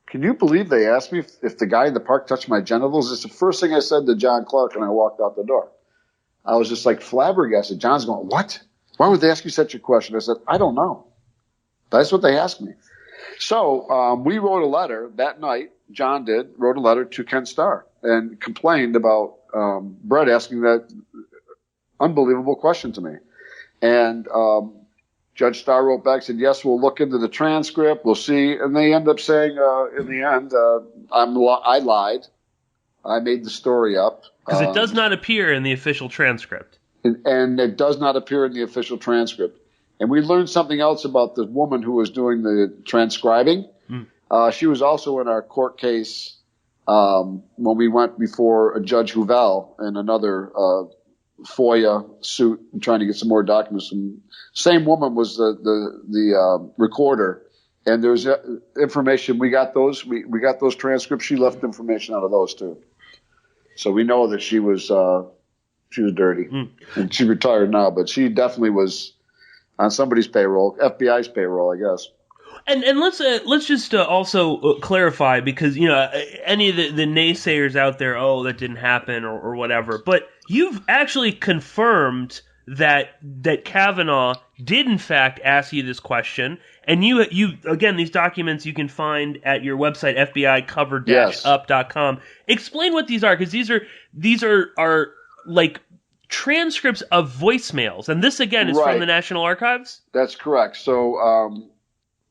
can you believe they asked me if the guy in the park touched my genitals? It's the first thing I said to John Clark when I walked out the door. I was just like flabbergasted. John's going, what? Why would they ask you such a question? I said, I don't know. That's what they asked me. So we wrote a letter that night. John wrote a letter to Ken Starr and complained about Brett asking that unbelievable question to me. And Judge Starr wrote back, said, yes, we'll look into the transcript. We'll see. And they end up saying, in the end, I lied. I made the story up. Because it does not appear in the official transcript. And it does not appear in the official transcript. And we learned something else about the woman who was doing the transcribing. She was also in our court case when we went before Judge Huvel in another FOIA suit and trying to get some more documents. And same woman was the recorder, and there's information. We got those. We got those transcripts. She left information out of those too, so we know that she was dirty, and she retired now, but she definitely was on somebody's payroll, FBI's payroll, I guess. And let's just also clarify, because any of the naysayers out there, that didn't happen or whatever, but you've actually confirmed that Kavanaugh did in fact ask you this question, and you again, these documents you can find at your website fbi-cover-up.com. Explain what these are, because these are like transcripts of voicemails, and this again is from the National Archives. That's correct. So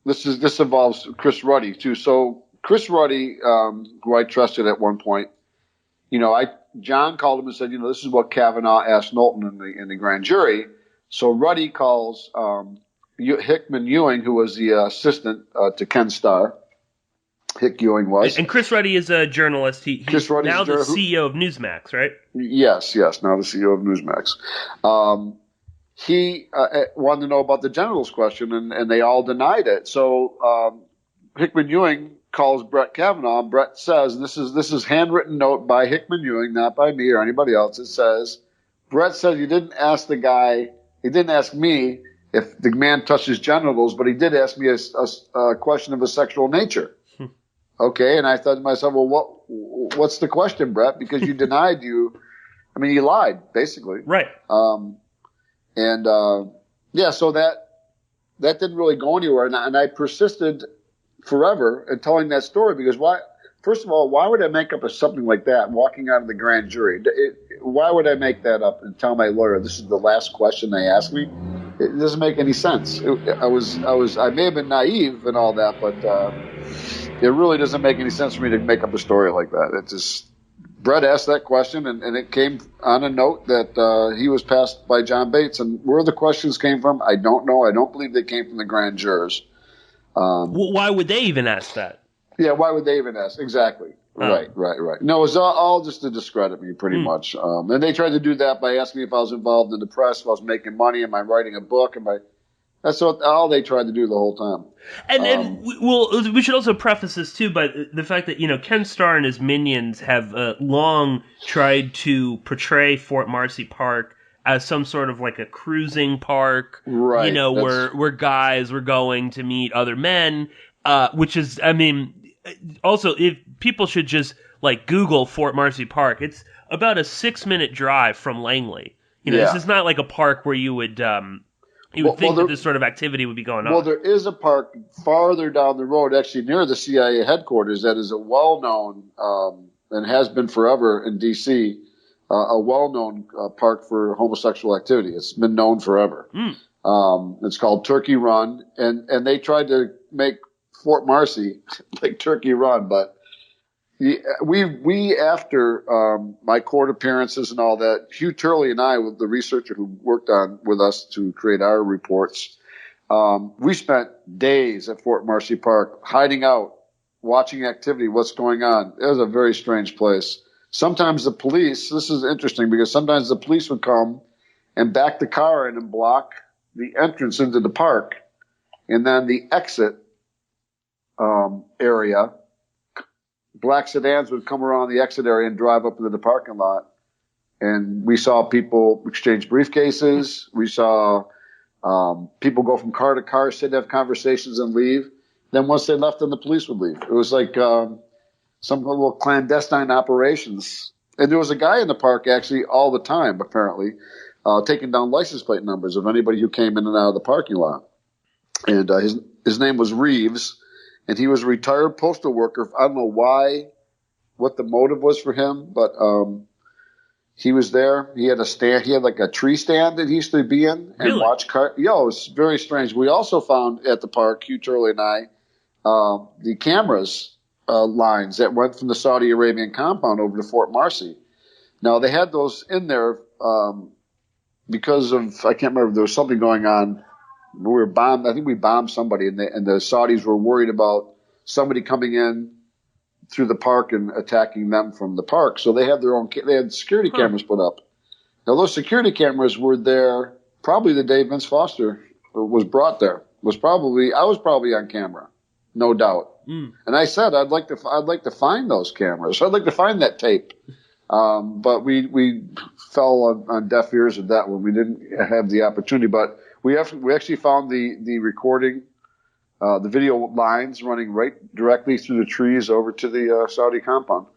this involves Chris Ruddy too. So Chris Ruddy, who I trusted at one point, John called him and said, this is what Kavanaugh asked Knowlton in the grand jury. So Ruddy calls Hickman Ewing, who was the assistant to Ken Starr. Hick Ewing was. And Chris Ruddy is a journalist. He's now the CEO of Newsmax, right? Yes, now the CEO of Newsmax. He wanted to know about the genitals question, and they all denied it. So Hickman Ewing calls Brett Kavanaugh, and Brett says, and this is handwritten note by Hickman Ewing, not by me or anybody else. It says, Brett said he didn't ask me if the man touched his genitals, but he did ask me a question of a sexual nature. Okay, and I thought to myself, well, what's the question, Brett? Because you denied you lied, basically. Right. So that didn't really go anywhere, and I persisted forever in telling that story, because why? First of all, why would I make up something like that walking out of the grand jury? Why would I make that up and tell my lawyer this is the last question they asked me? It doesn't make any sense. I may have been naive and all that, but it really doesn't make any sense for me to make up a story like that. It just, Brett asked that question, and it came on a note that he was passed by John Bates. And where the questions came from, I don't know. I don't believe they came from the grand jurors. Why would they even ask that? Yeah, why would they even ask? Exactly. Oh. Right. No, it was all just to discredit me, pretty much. And they tried to do that by asking me if I was involved in the press, if I was making money, am I writing a book, that's all they tried to do the whole time. And we should also preface this too by the fact that Ken Starr and his minions have long tried to portray Fort Marcy Park as some sort of like a cruising park, right? Where guys were going to meet other men, which is, I mean. Also, if people should just like Google Fort Marcy Park, it's about a 6-minute drive from Langley. This is not like a park where you would think that this sort of activity would be going on. Well, there is a park farther down the road, actually near the CIA headquarters, that is a well-known and has been forever in D.C. A well-known park for homosexual activity. It's been known forever. It's called Turkey Run, and they tried to make Fort Marcy like Turkey Run, but we after my court appearances and all that, Hugh Turley and I, the researcher who worked on with us to create our reports, we spent days at Fort Marcy Park hiding out, watching activity, what's going on. It was a very strange place. Sometimes the police, this is interesting because sometimes the police would come and back the car in and block the entrance into the park, and then the exit area, black sedans would come around the exit area and drive up into the parking lot. And we saw people exchange briefcases. We saw people go from car to car, sit, have conversations, and leave. Then once they left, then the police would leave. It was like some little clandestine operations. And there was a guy in the park actually all the time, apparently, taking down license plate numbers of anybody who came in and out of the parking lot. And his name was Reeves. And he was a retired postal worker. I don't know what the motive was for him, but he was there. He had a stand. He had like a tree stand that he used to be in and watch cars. Yeah, it was very strange. We also found at the park, Hugh Turley and I, the cameras lines that went from the Saudi Arabian compound over to Fort Marcy. Now, they had those in there because of, I can't remember, there was something going on. We were bombed. I think we bombed somebody, and the Saudis were worried about somebody coming in through the park and attacking them from the park. So they had their own. They had security cameras put up. Now those security cameras were there probably the day Vince Foster was brought there. I was probably on camera, no doubt. And I said I'd like to find those cameras. I'd like to find that tape. But we fell on deaf ears at that one. We didn't have the opportunity, but. We actually found the recording, the video lines running right directly through the trees over to the Saudi compound.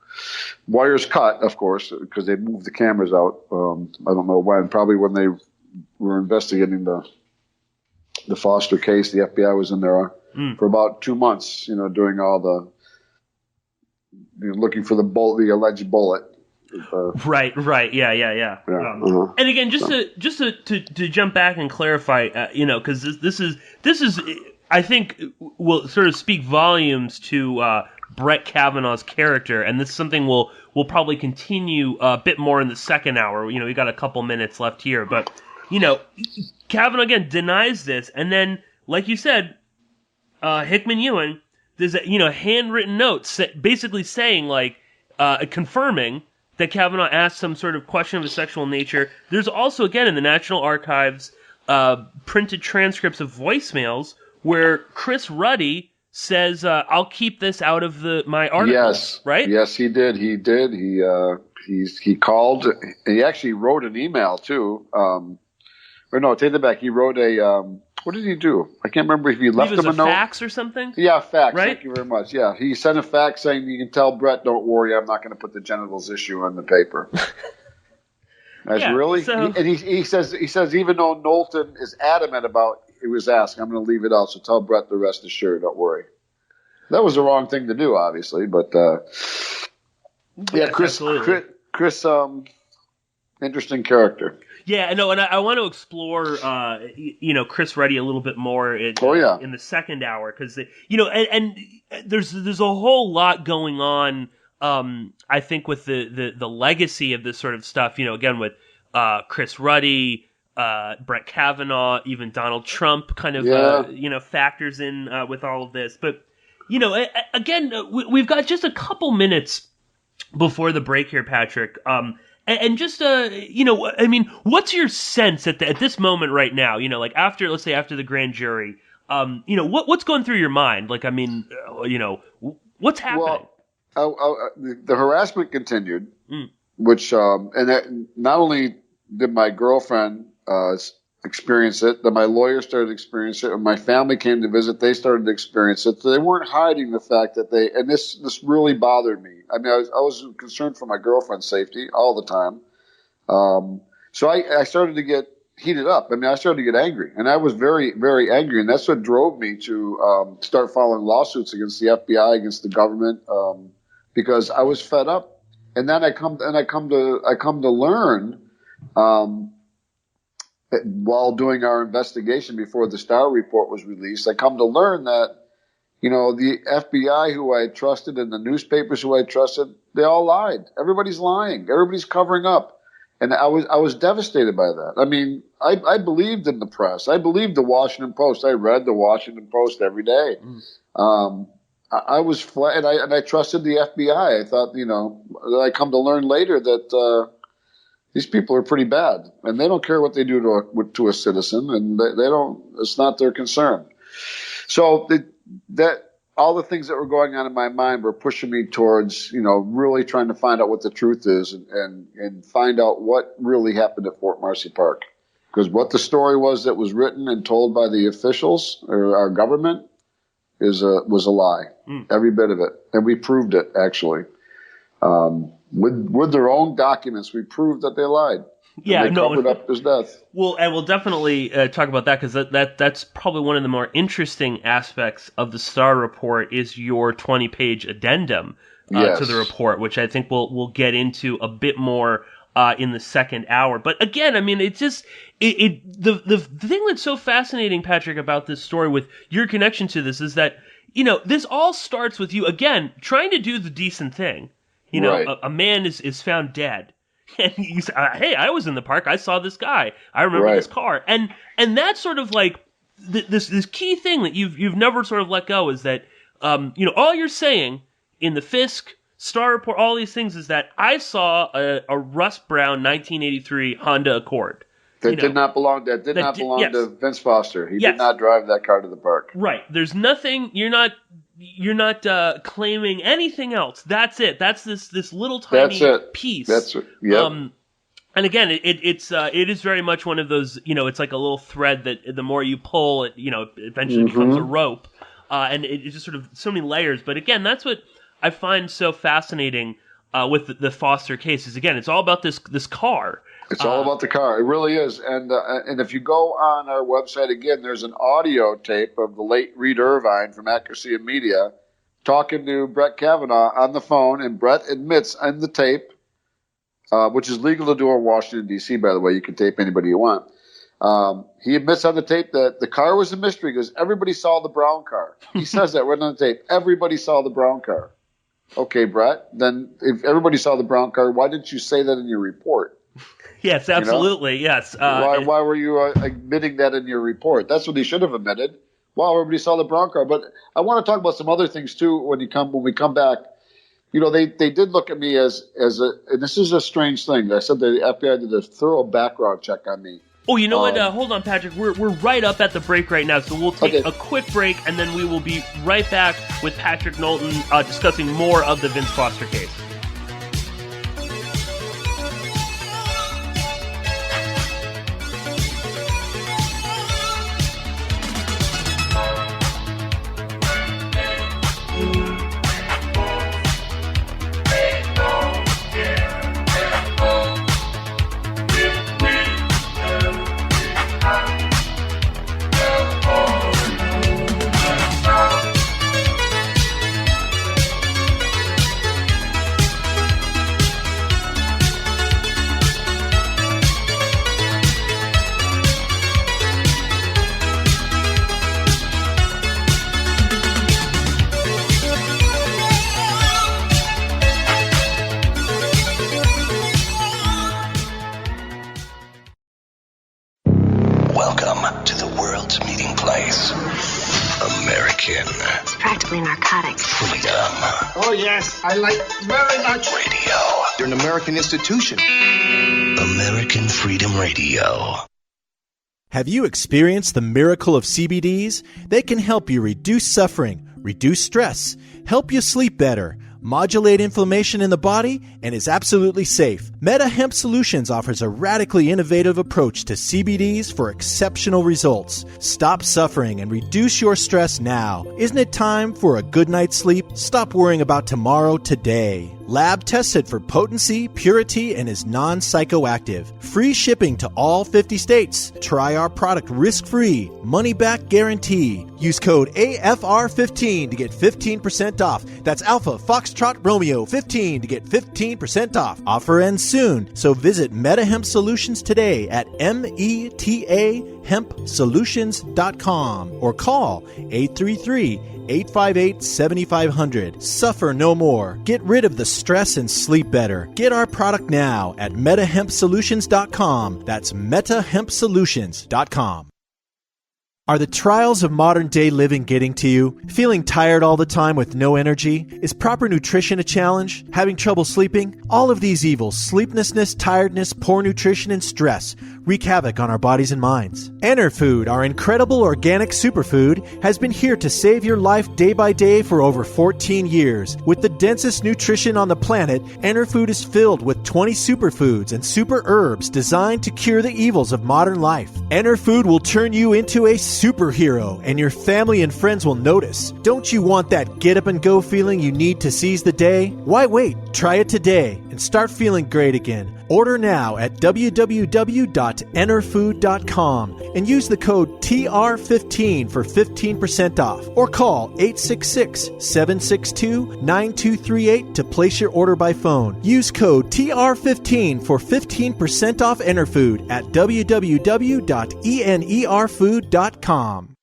Wires cut, of course, because they moved the cameras out. I don't know when, probably when they were investigating the Foster case. The FBI was in there for about 2 months, doing all looking for the alleged bullet. Right. Yeah. And again, just to jump back and clarify, because this is I think will sort of speak volumes to Brett Kavanaugh's character, and this is something we'll probably continue a bit more in the second hour. We got a couple minutes left here, but Kavanaugh again denies this, and then, like you said, Hickman Ewing, there's a handwritten note basically saying confirming that Kavanaugh asked some sort of question of a sexual nature. There's also, again, in the National Archives, printed transcripts of voicemails where Chris Ruddy says, "I'll keep this out of my article." Yes, right? Yes, he did. He called. He actually wrote an email too. Or no, take it back. He wrote a. What did he do? I can't remember if he left him a note. Fax or something? Yeah, fax. Right? Thank you very much. Yeah, he sent a fax saying, "You can tell Brett, don't worry, I'm not going to put the genitals issue on the paper." Really? So, and he says even though Knowlton is adamant about it was asked, I'm going to leave it out. So tell Brett the rest is sure. Don't worry. That was the wrong thing to do, obviously, but Chris, interesting character. Yeah, no, and I want to explore, Chris Ruddy a little bit more in the second hour, because, and there's a whole lot going on, I think, with the legacy of this sort of stuff, again, with Chris Ruddy, Brett Kavanaugh, even Donald Trump kind of, factors in with all of this. But, again, we've got just a couple minutes before the break here, Patrick. And just, what's your sense at this moment right now? Like after the grand jury, what's going through your mind? Like, what's happening? Well, the harassment continued, which, and that, not only did my girlfriend experience it, that my lawyer started to experience it, and my family came to visit, they started to experience it. So they weren't hiding the fact that and this really bothered me. I mean, I was concerned for my girlfriend's safety all the time. So I started to get heated up. I mean, I started to get angry, and I was very, very angry. And that's what drove me to start filing lawsuits against the FBI, against the government, because I was fed up. And then I come to learn, while doing our investigation before the Starr report was released, I come to learn that, the FBI who I trusted and the newspapers who I trusted, they all lied. Everybody's lying. Everybody's covering up. And I was devastated by that. I mean, I believed in the press. I believed the Washington Post. I read the Washington Post every day. I was flat, and I trusted the FBI. I thought, I come to learn later that, these people are pretty bad, and they don't care what they do to a citizen, and they don't. It's not their concern. So that all the things that were going on in my mind were pushing me towards, really trying to find out what the truth is and find out what really happened at Fort Marcy Park, because what the story was that was written and told by the officials or our government was a lie, every bit of it, and we proved it actually. With their own documents, we proved that they lied. Yeah, they covered up his death. Well, and we'll definitely talk about that, because that's probably one of the more interesting aspects of the Starr report is your 20-page addendum to the report, which I think we'll get into a bit more in the second hour. But again, I mean, it's just the thing that's so fascinating, Patrick, about this story with your connection to this is that this all starts with you again trying to do the decent thing. Right. A man is found dead, and you say, "Hey, I was in the park. I saw this guy. I remember this car." And that's sort of like this key thing that you've never sort of let go is that all you're saying in the Fiske Starr report, all these things is that I saw a rust brown 1983 Honda Accord. That did not belong to Vince Foster. He did not drive that car to the park. Right. There's nothing. You're not claiming anything else. That's it. That's this little tiny piece. That's it. Yep. And again, it is very much one of those. It's like a little thread that the more you pull, it eventually becomes a rope. And it's just sort of so many layers. But again, that's what I find so fascinating with the Foster case. Is again, it's all about this car. It's all about the car. It really is. And if you go on our website, again, there's an audio tape of the late Reed Irvine from Accuracy of Media talking to Brett Kavanaugh on the phone. And Brett admits on the tape, which is legal to do in Washington, D.C., by the way. You can tape anybody you want. He admits on the tape that the car was a mystery because everybody saw the brown car. He says that right on the tape. Everybody saw the brown car. Okay, Brett, then if everybody saw the brown car, why didn't you say that in your report? Yes, absolutely. Yes. Why were you admitting that in your report? That's what he should have admitted. Well, everybody saw the brown car. But I want to talk about some other things too when we come back. They did look at me as and this is a strange thing. I said the FBI did a thorough background check on me. Oh, you know what? Hold on, Patrick. We're right up at the break right now, so we'll take a quick break, and then we will be right back with Patrick Knowlton discussing more of the Vince Foster case. This American. It's practically narcotic. Freedom. Oh, yes, I like very much. Radio. You're an American institution. American Freedom Radio. Have you experienced the miracle of CBDs? They can help you reduce suffering, reduce stress, help you sleep better, modulate inflammation in the body, and is absolutely safe. Meta Hemp Solutions offers a radically innovative approach to CBDs for exceptional results. Stop suffering and reduce your stress now. Isn't it time for a good night's sleep? Stop worrying about tomorrow today. Lab tested for potency, purity, and is non-psychoactive. Free shipping to all 50 states. Try our product risk-free. Money-back guarantee. Use code AFR15 to get 15% off. That's Alpha Foxtrot Romeo 15 to get 15% off. Offer ends soon, so visit MetaHemp Solutions today at metahempsolutions.com or call 833-858-7500. Suffer no more. Get rid of the stress and sleep better. Get our product now at metahempsolutions.com. That's metahempsolutions.com. Are the trials of modern-day living getting to you? Feeling tired all the time with no energy? Is proper nutrition a challenge? Having trouble sleeping? All of these evils, sleeplessness, tiredness, poor nutrition, and stress, wreak havoc on our bodies and minds. Enerfood, our incredible organic superfood, has been here to save your life day by day for over 14 years. With the densest nutrition on the planet, Enerfood is filled with 20 superfoods and super herbs designed to cure the evils of modern life. Enerfood will turn you into a superhero, and your family and friends will notice. Don't you want that get-up-and-go feeling you need to seize the day? Why wait? Try it today and start feeling great again. Order now at www.enerfood.com and use the code TR15 for 15% off, or call 866-762-9238 to place your order by phone. Use code TR15 for 15% off Enerfood at www.enerfood.com.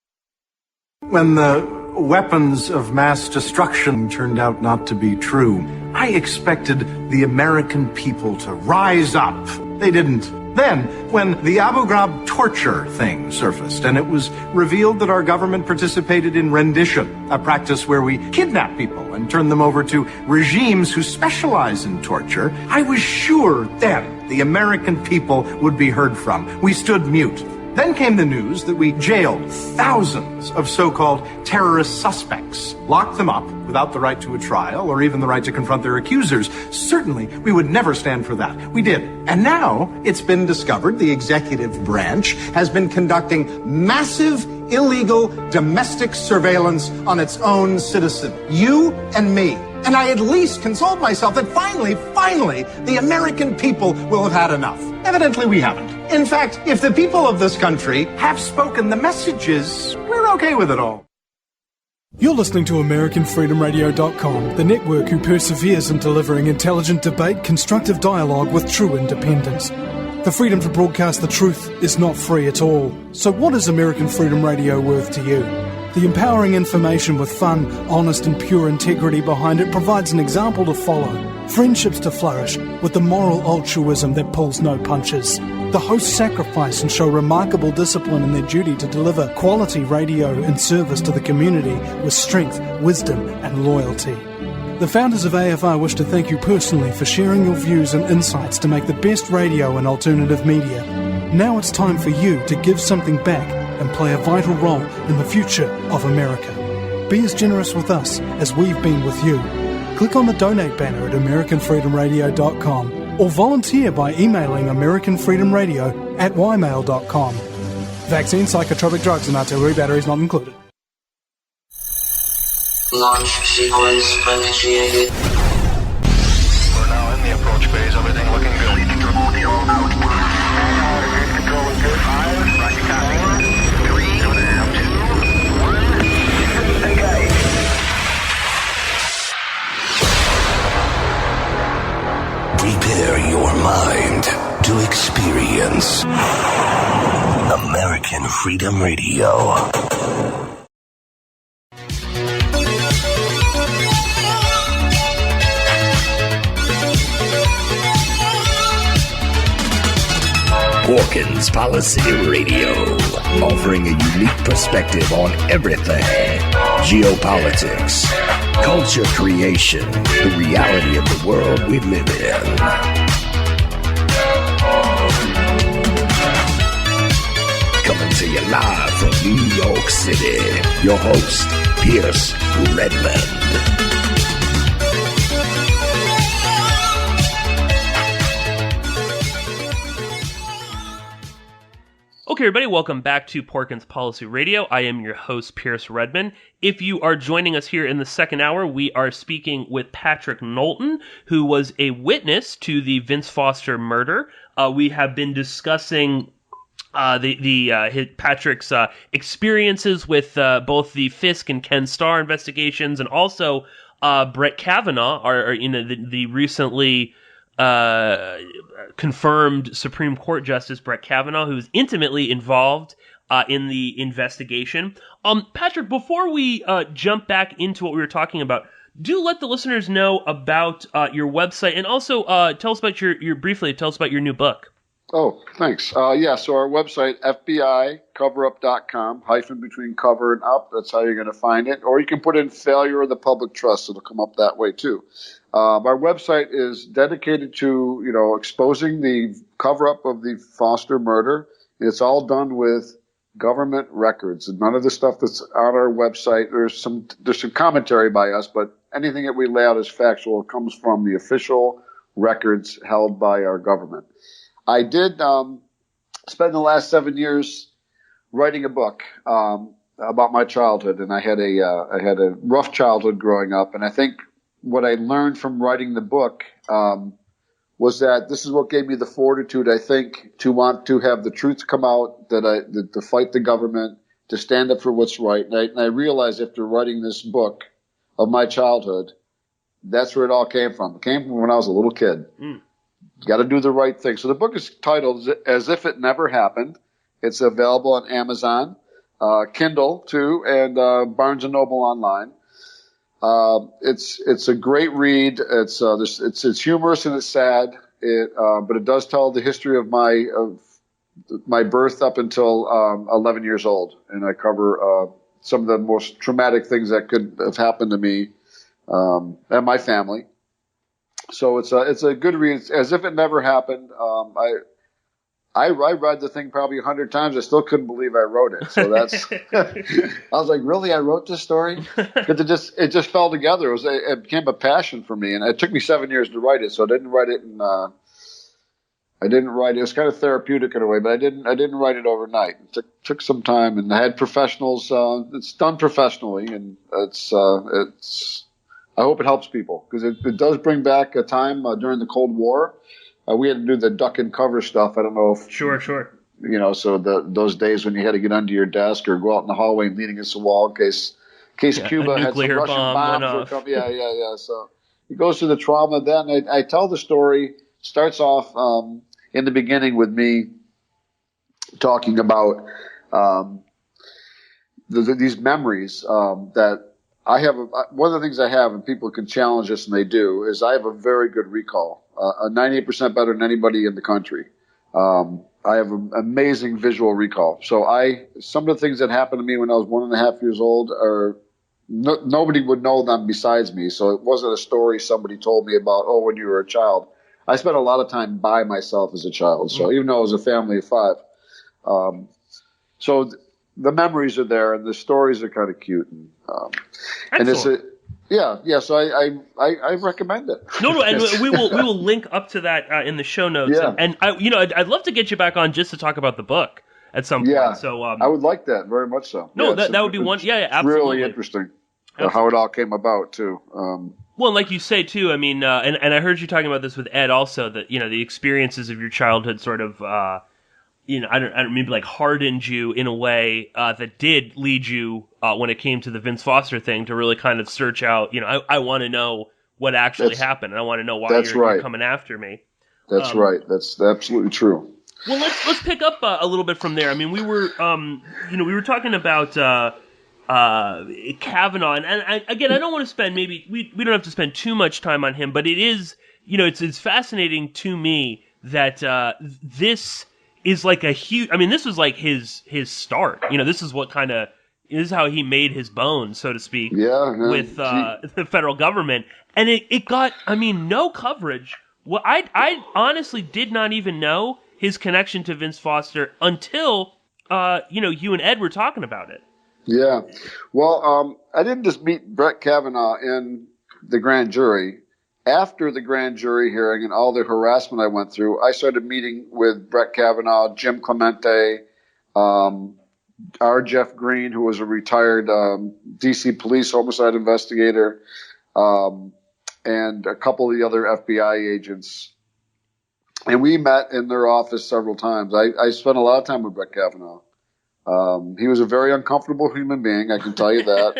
When the weapons of mass destruction turned out not to be true, I expected the American people to rise up. They didn't. Then, when the Abu Ghraib torture thing surfaced and it was revealed that our government participated in rendition, a practice where we kidnap people and turn them over to regimes who specialize in torture, I was sure then the American people would be heard from. We stood mute. Then came the news that we jailed thousands of so-called terrorist suspects, locked them up without the right to a trial or even the right to confront their accusers. Certainly, we would never stand for that. We did. And now it's been discovered the executive branch has been conducting massive illegal domestic surveillance on its own citizen, you and me. And I at least consoled myself that finally, the American people will have had enough. Evidently, we haven't. In fact, if the people of this country have spoken the messages, we're okay with it all. You're listening to AmericanFreedomRadio.com, the network who perseveres in delivering intelligent debate, constructive dialogue with true independence. The freedom to broadcast the truth is not free at all. So what is American Freedom Radio worth to you? The empowering information with fun, honest and pure integrity behind it provides an example to follow. Friendships to flourish with the moral altruism that pulls no punches. The hosts sacrifice and show remarkable discipline in their duty to deliver quality radio in service to the community with strength, wisdom and loyalty. The founders of AFR wish to thank you personally for sharing your views and insights to make the best radio and alternative media. Now it's time for you to give something back and play a vital role in the future of America. Be as generous with us as we've been with you. Click on the donate banner at AmericanFreedomRadio.com or volunteer by emailing AmericanFreedomRadio@ymail.com. Vaccine, psychotropic drugs and artillery batteries not included. Launch sequence initiated. We're now in the approach phase. Everything looking good. Control is good. 5, rocket copy. 3, 2, 1, engage. Prepare your mind to experience American Freedom Radio. Porkins Policy Radio, offering a unique perspective on everything. Geopolitics, culture creation, the reality of the world we live in. Coming to you live from New York City, your host, Pierce Redmond. Okay, everybody, welcome back to Porkins Policy Radio. I am your host, Pierce Redmond. If you are joining us here in the second hour, we are speaking with Patrick Knowlton, who was a witness to the Vince Foster murder. We have been discussing Patrick's experiences with both the Fiske and Ken Starr investigations, and also Brett Kavanaugh, the recently confirmed Supreme Court Justice Brett Kavanaugh, who is intimately involved in the investigation. Patrick, before we jump back into what we were talking about, do let the listeners know about your website, and also tell us about your new book. Oh, thanks. So our website, FBIcoverup.com, hyphen between cover and up. That's how you're going to find it. Or you can put in failure of the public trust. It'll come up that way, too. Our website is dedicated to, exposing the cover-up of the Foster murder. It's all done with government records. And none of the stuff that's on our website, there's some commentary by us, but anything that we lay out as factual comes from the official records held by our government. I did spend the last 7 years writing a book about my childhood, and I had a rough childhood growing up. And I think what I learned from writing the book was that this is what gave me the fortitude, I think, to want to have the truth come out, to fight the government, to stand up for what's right. And I realized after writing this book of my childhood, that's where it all came from. It came from when I was a little kid. Got to do the right thing. So the book is titled As If It Never Happened. It's available on Amazon, Kindle too, and Barnes & Noble online. It's a great read. It's humorous and it's sad. But it does tell the history of my birth up until 11 years old, and I cover some of the most traumatic things that could have happened to me and my family. So it's a good read. It's as if it never happened. I read the thing probably 100 times. I still couldn't believe I wrote it. So that's I was like, really? I wrote this story? Because it just fell together. It became a passion for me, and it took me 7 years to write it. So I didn't write it it was kind of therapeutic in a way, but I didn't write it overnight. It took some time, and I had professionals. It's done professionally, and I hope it helps people, because it does bring back a time during the Cold War. We had to do the duck and cover stuff. I don't know if sure. So those days when you had to get under your desk or go out in the hallway and lean against the wall in case Cuba had some Russian bombs. Yeah. So it goes through the trauma. Then I tell the story. Starts off in the beginning with me talking about these memories that I have. One of the things I have, and people can challenge us, and they do, is I have a very good recall, 98% better than anybody in the country. I have an amazing visual recall. So some of the things that happened to me when I was 1.5 years old nobody would know them besides me. So it wasn't a story somebody told me about, when you were a child. I spent a lot of time by myself as a child. So even though I was a family of 5, so the memories are there, and the stories are kind of cute, and it's So I recommend it. No, and we will link up to that in the show notes. Yeah. And I'd love to get you back on just to talk about the book at some point. Yeah, so I would like that very much. So that would be one. Yeah, absolutely. Really interesting how it all came about too. Well, like you say too, I mean, and I heard you talking about this with Ed also, that the experiences of your childhood sort of. I don't maybe like hardened you in a way that did lead you when it came to the Vince Foster thing to really kind of search out. I want to know what actually happened, and I want to know why you're coming after me. That's right. That's absolutely true. Well, let's pick up a little bit from there. I mean, we were we were talking about Kavanaugh, and again, I don't want to spend we don't have to spend too much time on him, but it is it's fascinating to me that this is like a huge. I mean, this was like his start. This is what this is how he made his bones, so to speak. With the federal government, and it got. I mean, no coverage. Well, I honestly did not even know his connection to Vince Foster until you and Ed were talking about it. Yeah. Well, I didn't just meet Brett Kavanaugh in the grand jury. After the grand jury hearing and all the harassment I went through, I started meeting with Brett Kavanaugh, Jim Clemente, R. Jeff Green, who was a retired D.C. police homicide investigator, and a couple of the other FBI agents. And we met in their office several times. I spent a lot of time with Brett Kavanaugh. He was a very uncomfortable human being, I can tell you that.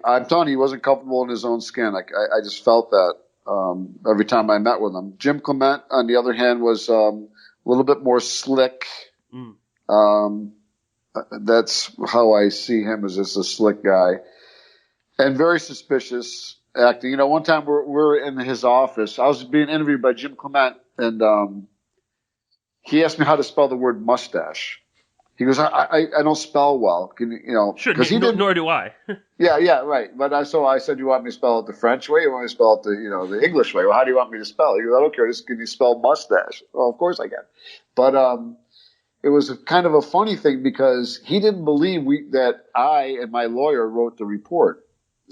I'm telling you, he wasn't comfortable in his own skin. I just felt that every time I met with him. Jim Clement, on the other hand, was a little bit more slick. That's how I see him, as just a slick guy. And very suspicious acting. One time we're in his office. I was being interviewed by Jim Clement, and he asked me how to spell the word mustache. He goes, I don't spell well. Can you, Sure, nor do I. Yeah, right. But so I said, you want me to spell it the French way? You want me to spell it the English way? Well, how do you want me to spell it? He goes, I don't care. Just can you spell mustache? Well, of course I can. But it was kind of a funny thing because he didn't believe that I and my lawyer wrote the report.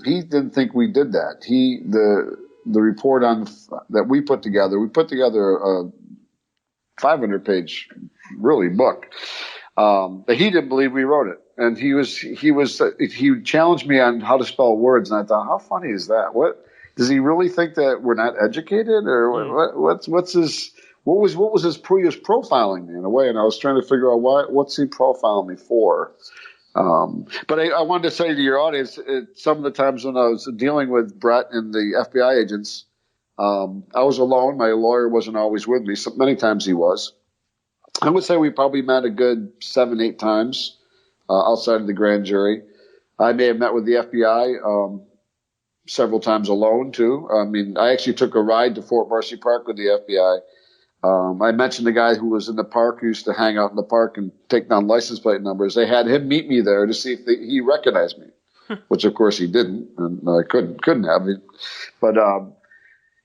He didn't think we did that. The report that we put together a 500-page really book. But he didn't believe we wrote it, and he challenged me on how to spell words, and I thought, how funny is that? What does he really think, that we're not educated, or what was his profiling me in a way? And I was trying to figure out what's he profiling me for. But I wanted to say to your audience, some of the times when I was dealing with Brett and the FBI agents, I was alone. My lawyer wasn't always with me. So many times he was. I would say we probably met a good 7-8 times outside of the grand jury. I may have met with the FBI several times alone, too. I mean, I actually took a ride to Fort Marcy Park with the FBI. I mentioned the guy who was in the park, who used to hang out in the park and take down license plate numbers. They had him meet me there to see if he recognized me, which, of course, he didn't, and I couldn't have. But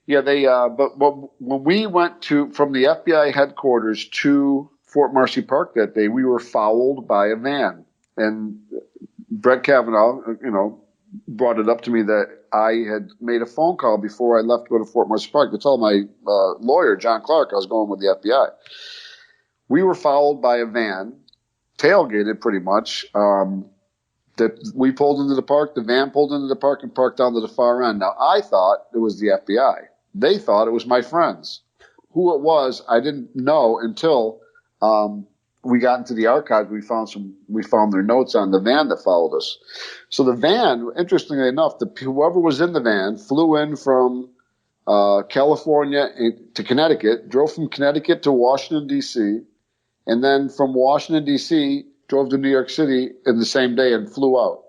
but when we went from the FBI headquarters to Fort Marcy Park that day, we were fouled by a van. And Brett Kavanaugh, brought it up to me that I had made a phone call before I left to go to Fort Marcy Park to tell my lawyer, John Clark, I was going with the FBI. We were fouled by a van, tailgated pretty much, that we pulled into the park, the van pulled into the park and parked down to the far end. Now, I thought it was the FBI. They thought it was my friends. Who it was, I didn't know until we got into the archives. We found their notes on the van that followed us. So the van, interestingly enough, whoever was in the van flew in from California to Connecticut, drove from Connecticut to Washington, D.C., and then from Washington, D.C., drove to New York City in the same day and flew out.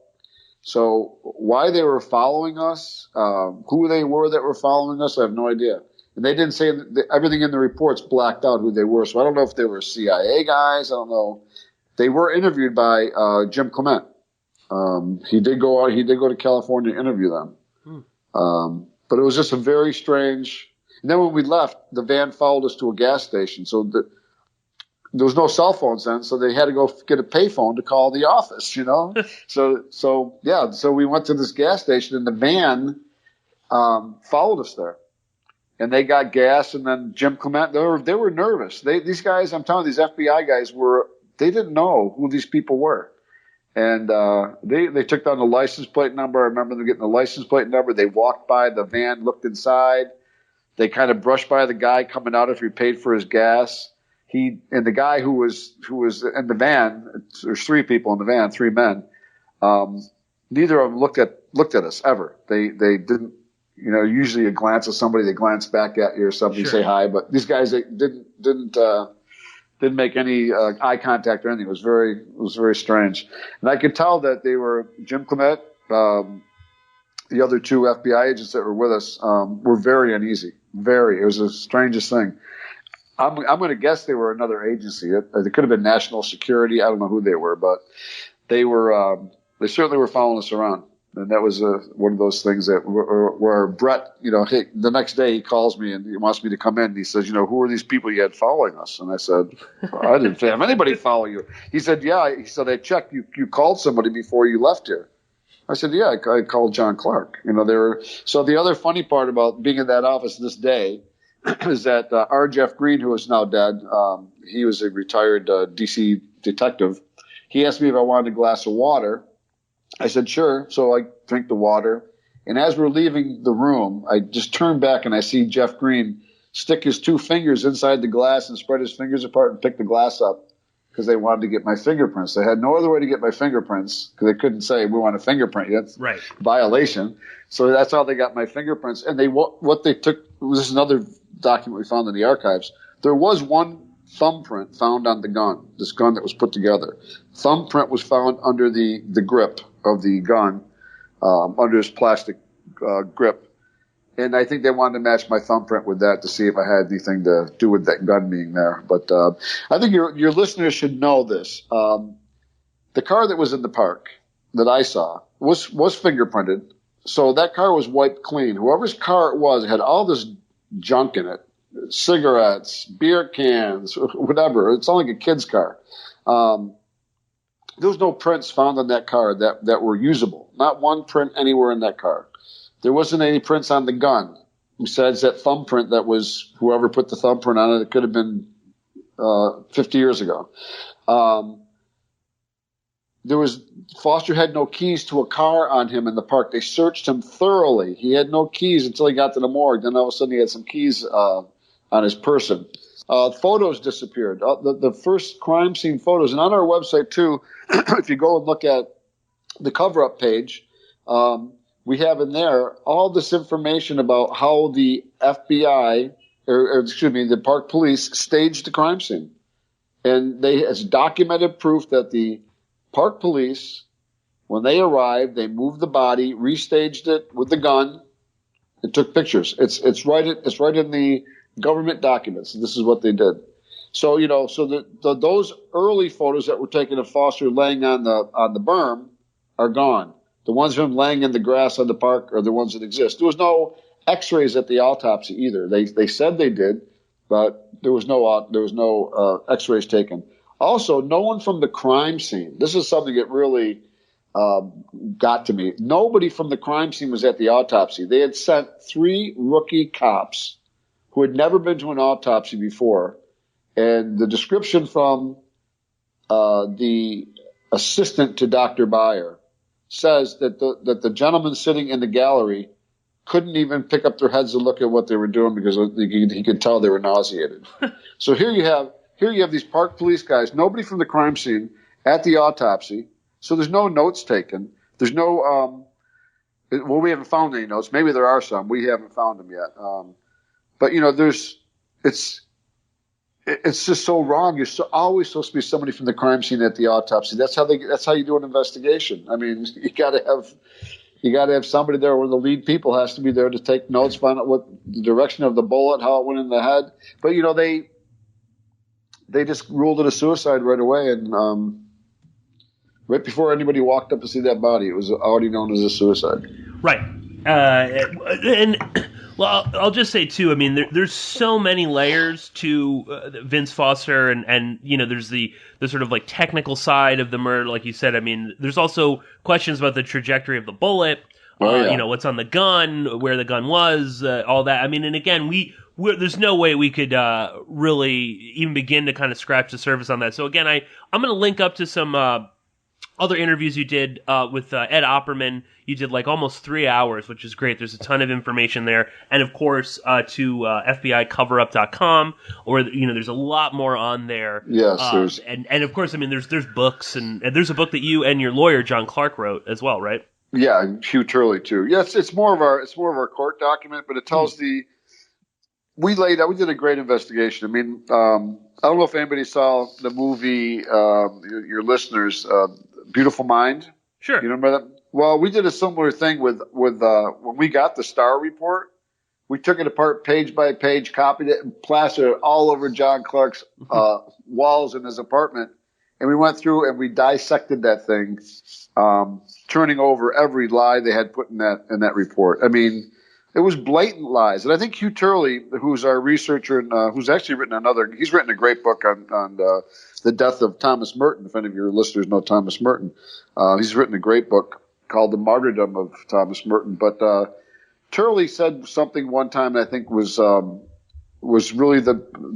So why they were following us, who they were that were following us, I have no idea. And they didn't say everything in the reports blacked out who they were. So I don't know if they were CIA guys. I don't know. They were interviewed by Jim Clement. He did go to California to interview them. But it was just a very strange. And then when we left, the van followed us to a gas station. So there was no cell phones then, so they had to go get a payphone to call the office, So we went to this gas station, and the van followed us there. And they got gas, and then Jim Clement, they were nervous. These guys, I'm telling you, these FBI guys they didn't know who these people were. And they took down the license plate number. I remember them getting the license plate number. They walked by the van, looked inside. They kind of brushed by the guy coming out if he paid for his gas. And the guy who was in the van, there's 3 people in the van, 3 men. Neither of them looked at us ever. They didn't, usually you glance at somebody, they glance back at you or something, sure. Say hi. But these guys, they didn't make any eye contact or anything. It was very strange. And I could tell that they were Jim Clement, the other 2 FBI agents that were with us, were very uneasy. It was the strangest thing. I'm going to guess they were another agency. It could have been National Security. I don't know who they were, but they were. They certainly were following us around, and that was one of those things that where Brett, hey, the next day he calls me and he wants me to come in. And he says, who are these people you had following us? And I said, I didn't have anybody follow you. He said, yeah. He said, I checked. You called somebody before you left here. I said, yeah, I called John Clark. So the other funny part about being in that office this day is that R. Jeff Green, who is now dead, he was a retired D.C. detective. He asked me if I wanted a glass of water. I said, sure. So I drink the water. And as we're leaving the room, I just turn back and I see Jeff Green stick his 2 fingers inside the glass and spread his fingers apart and pick the glass up because they wanted to get my fingerprints. They had no other way to get my fingerprints because they couldn't say, we want a fingerprint. That's right. Violation. So that's how they got my fingerprints. And what they took was another document we found in the archives. There was one thumbprint found on the gun, this gun that was put together. Thumbprint was found under the grip of the gun, under this plastic grip. And I think they wanted to match my thumbprint with that to see if I had anything to do with that gun being there. But I think your listeners should know this. The car that was in the park that I saw was fingerprinted. So that car was wiped clean. Whoever's car it was had all this junk in it. Cigarettes, beer cans, whatever. It's not like a kid's car. There was no prints found on that car that were usable. Not one print anywhere in that car. There wasn't any prints on the gun besides that thumbprint that was whoever put the thumbprint on it. It could have been 50 years ago. Foster had no keys to a car on him in the park. They searched him thoroughly. He had no keys until he got to the morgue. Then all of a sudden he had some keys on his person. Photos disappeared. The first crime scene photos. And on our website, too, if you go and look at the cover-up page, we have in there all this information about how the FBI, the park police, staged the crime scene. And it's documented proof that the park police, when they arrived, they moved the body, restaged it with the gun, and took pictures. It's right in the government documents. This is what they did. So those early photos that were taken of Foster laying on the berm are gone. The ones of him laying in the grass on the park are the ones that exist. There was no X-rays at the autopsy either. They said they did, but there was no X-rays taken. Also, no one from the crime scene. This is something that really got to me. Nobody from the crime scene was at the autopsy. They had sent 3 rookie cops who had never been to an autopsy before, and the description from the assistant to Dr. Beyer says that the gentleman sitting in the gallery couldn't even pick up their heads and look at what they were doing because he could tell they were nauseated. So here you have these park police guys, nobody from the crime scene at the autopsy. So there's no notes taken. There's no we haven't found any notes. Maybe there are some. We haven't found them yet. But it's just so wrong. You're always supposed to be somebody from the crime scene at the autopsy. That's how you do an investigation. I mean, you got to have somebody there where the lead people has to be there to take notes, find out what the direction of the bullet, how it went in the head. But they just ruled it a suicide right away, and right before anybody walked up to see that body, it was already known as a suicide. Right. Well, I'll just say, too, I mean, there's so many layers to Vince Foster, and there's the sort of like technical side of the murder, like you said. I mean, there's also questions about the trajectory of the bullet, what's on the gun, where the gun was, all that. I mean, and again, there's no way we could really even begin to kind of scratch the surface on that. So again, I'm going to link up to some other interviews you did with Ed Opperman. You did like almost 3 hours, which is great. There's a ton of information there. And of course, to FBICoverup.com, or, there's a lot more on there. Yes, and of course, I mean, there's books, and there's a book that you and your lawyer, John Clark, wrote as well, right? Yeah, Hugh Turley too. Yes, it's more of our court document, but it tells we did a great investigation. I mean, I don't know if anybody saw the movie, your listeners, Beautiful Mind. Sure. You remember that? Well, we did a similar thing with when we got the Starr report. We took it apart page by page, copied it, and plastered it all over John Clark's walls in his apartment. And we went through and we dissected that thing, turning over every lie they had put in that report. I mean, it was blatant lies. And I think Hugh Turley, who's our researcher and who's actually he's written a great book on the death of Thomas Merton. If any of your listeners know Thomas Merton, he's written a great book called The Martyrdom of Thomas Merton. But Turley said something one time that I think was really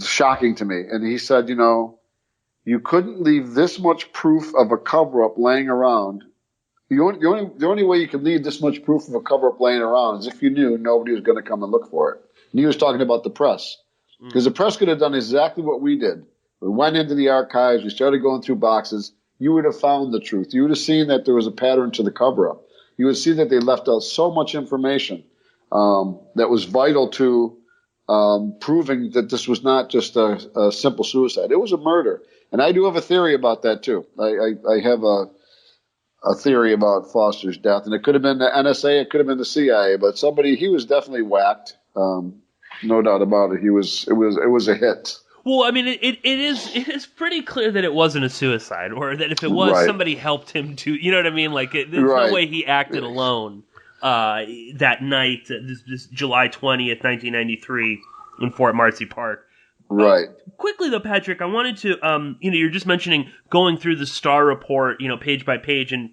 shocking to me. And he said, you couldn't leave this much proof of a cover-up laying around. The only way you could leave this much proof of a cover-up laying around is if you knew nobody was going to come and look for it. And he was talking about the press. Because the press could have done exactly what we did. We went into the archives. We started going through boxes. You would have found the truth. You would have seen that there was a pattern to the cover-up. You would see that they left out so much information that was vital to proving that this was not just a simple suicide. It was a murder. And I do have a theory about that, too. I have a theory about Foster's death. And it could have been the NSA. It could have been the CIA. But he was definitely whacked. No doubt about it. It was a hit. Well, I mean, it is pretty clear that it wasn't a suicide, or that if it was, somebody helped him to, you know what I mean? Like, there's no way he acted alone that night, this July 20th, 1993, in Fort Marcy Park. Right. Quickly, though, Patrick, I wanted to, you're just mentioning going through the Starr report, page by page, and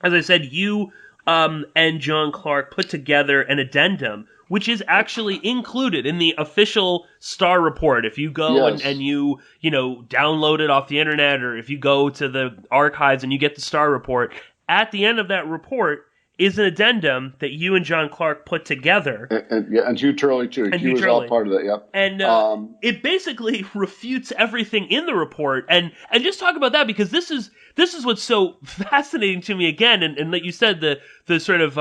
as I said, you and John Clark put together an addendum, which is actually included in the official Starr report. If you go and you download it off the internet, or if you go to the archives and you get the Starr report, at the end of that report is an addendum that you and John Clark put together. And Hugh Turley, too. Hugh was all part of that, yep. And it basically refutes everything in the report. And just talk about that, because this is what's so fascinating to me again. And like you said, the sort of